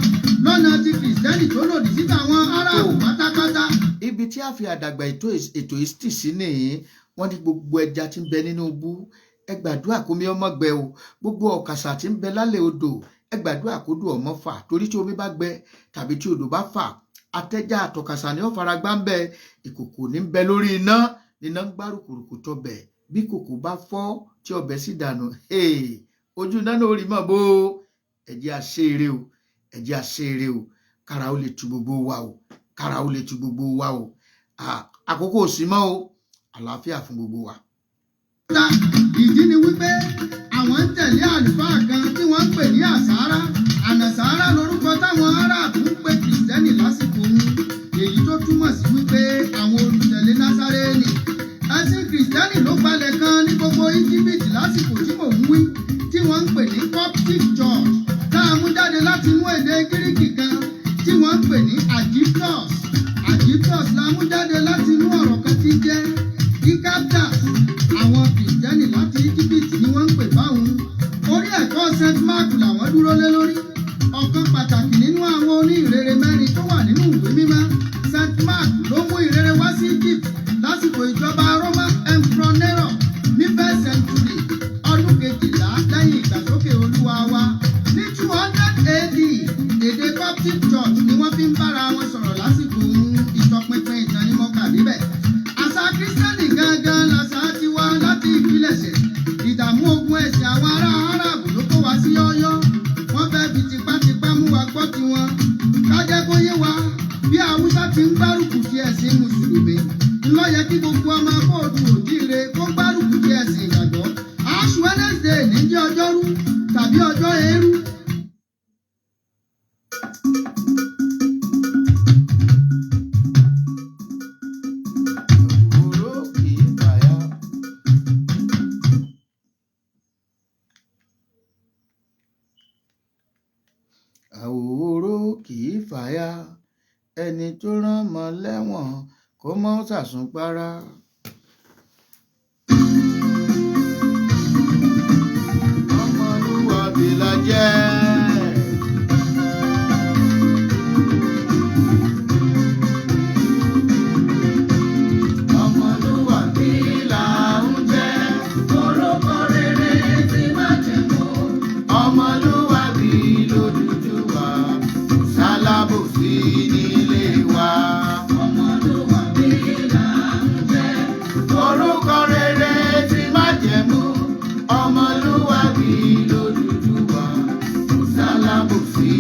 lọ́nà ti Kìrìsìtẹ́nì tó lòdì síta àwọn Árábù pátápátá. ibi tí a fi àdàgbà ètò ìsítì sí nìyí wọ́n ní gbogbo ẹja tí ń bẹ nínú ibú ẹ gbàdúrà kó mi ọmọ gbẹ o, gbogbo ọ̀kàṣà tí ń bẹ lálẹ́ odò ẹ gbàdúrà kó dùn ọmọ fà, torí tí omi bá gbẹ tàbí tí odò bá fà atẹ́já àtọ̀kàṣà ni ó fara gbá ń bẹ, ìkòkò ní ń bẹ lórí iná níná ń gbárùkùrùkù tọbẹ̀ bí kòkò bá fọ́ tí ọbẹ̀ sì dànù ojú náà orí mọ̀ bó ẹ̀jẹ̀ àṣeere o kára ó lè tu gbogbo wa o àkókò sí mọ́ o àlàáfíà fún gbogbo wa. ìdí ni wípé àwọn ń tẹ̀lé àlùfáà kan tí wọ́n ń pè ní ànàsárá lórúkọ táwọn Árábù ń pè Kìrìsìtẹ́nì lásìkò mu, èyí tó túmọ̀ sí wípé àwọn olùtẹ̀lé Násárẹ́nì. ẹ̀sìn Kìrìsìtẹ́nì ló gbalẹ̀ kan ní gbogbo Íjíbítì lásìkò tí mò ń wí, tí wọ́n ń pè ní Coptic Church tá a mú jáde láti inú èdè Gíríkì kan tí wọ́n ń pè ní Agitation la mú jáde láti inú ọ̀rọ̀ kan tí jẹ́ Ikabda. àwọn Kìrìsìtẹ́nì láti Íjíbítì ni wọ́n ń pè báwọn. orí ẹ̀kọ́ St. Mark làwọn dúró lé lórí. ọ̀kan pàtàkì nínú àwọn oníhìnrere mẹ́rin tó wà nínú ìwé mímọ́ St. Mark ló mú ìrere wá sí Egypt lásìkò ìjọba Roman Emperor Nero ní first century ọdún 12 lẹ́yìn ìgbàsókè Olúwa wa. ní 200 AD èdè Coptic Church ni wọ́n fi ń bára wọn sọ̀rọ̀ lásìkò ìtọpinpin ìtàn ní mọ́kà níbẹ̀. àṣà Kírísítẹ́nì gangan làṣà ti wá láti ìpilẹ̀ṣẹ̀. ìdààmú ogun ẹ̀sìn àwọn ará Árábù ló kó wa sí yọ́yọ́. wọ́n fẹ́ fi tipátipá mú wa gbọ́ tiwọn. ká jẹ́ kó yé wa bí Haúsá ti ń gbárùkù ti ẹ̀sìn Mùsùlùmí ńlọ yẹ kí gbogbo ọmọ kóòtù òjíire kó gbárùkù ti ẹ̀sìn ìgbàgbọ́. Ash Wednesday ní jẹ́ ọjọ́rú tàbí ọjọ́ eérú. àwòrò kì í fàya ẹni tó rán mọ́ lẹ́wọ̀n kó mọ́ sàsùnpara. ọmọlúwàbí la jẹ́. ọmọlúwàbí là ń jẹ́. orúkọ rere tí má jẹ́ mọ́. ọmọlúwàbí l'Odùduwà sálábòsí nílé wa. ọmọlúwàbí là ń jẹ́. orúkọ rere tí má jẹ́ mọ́. ọmọlúwàbí l'Odùduwà sálábòsí.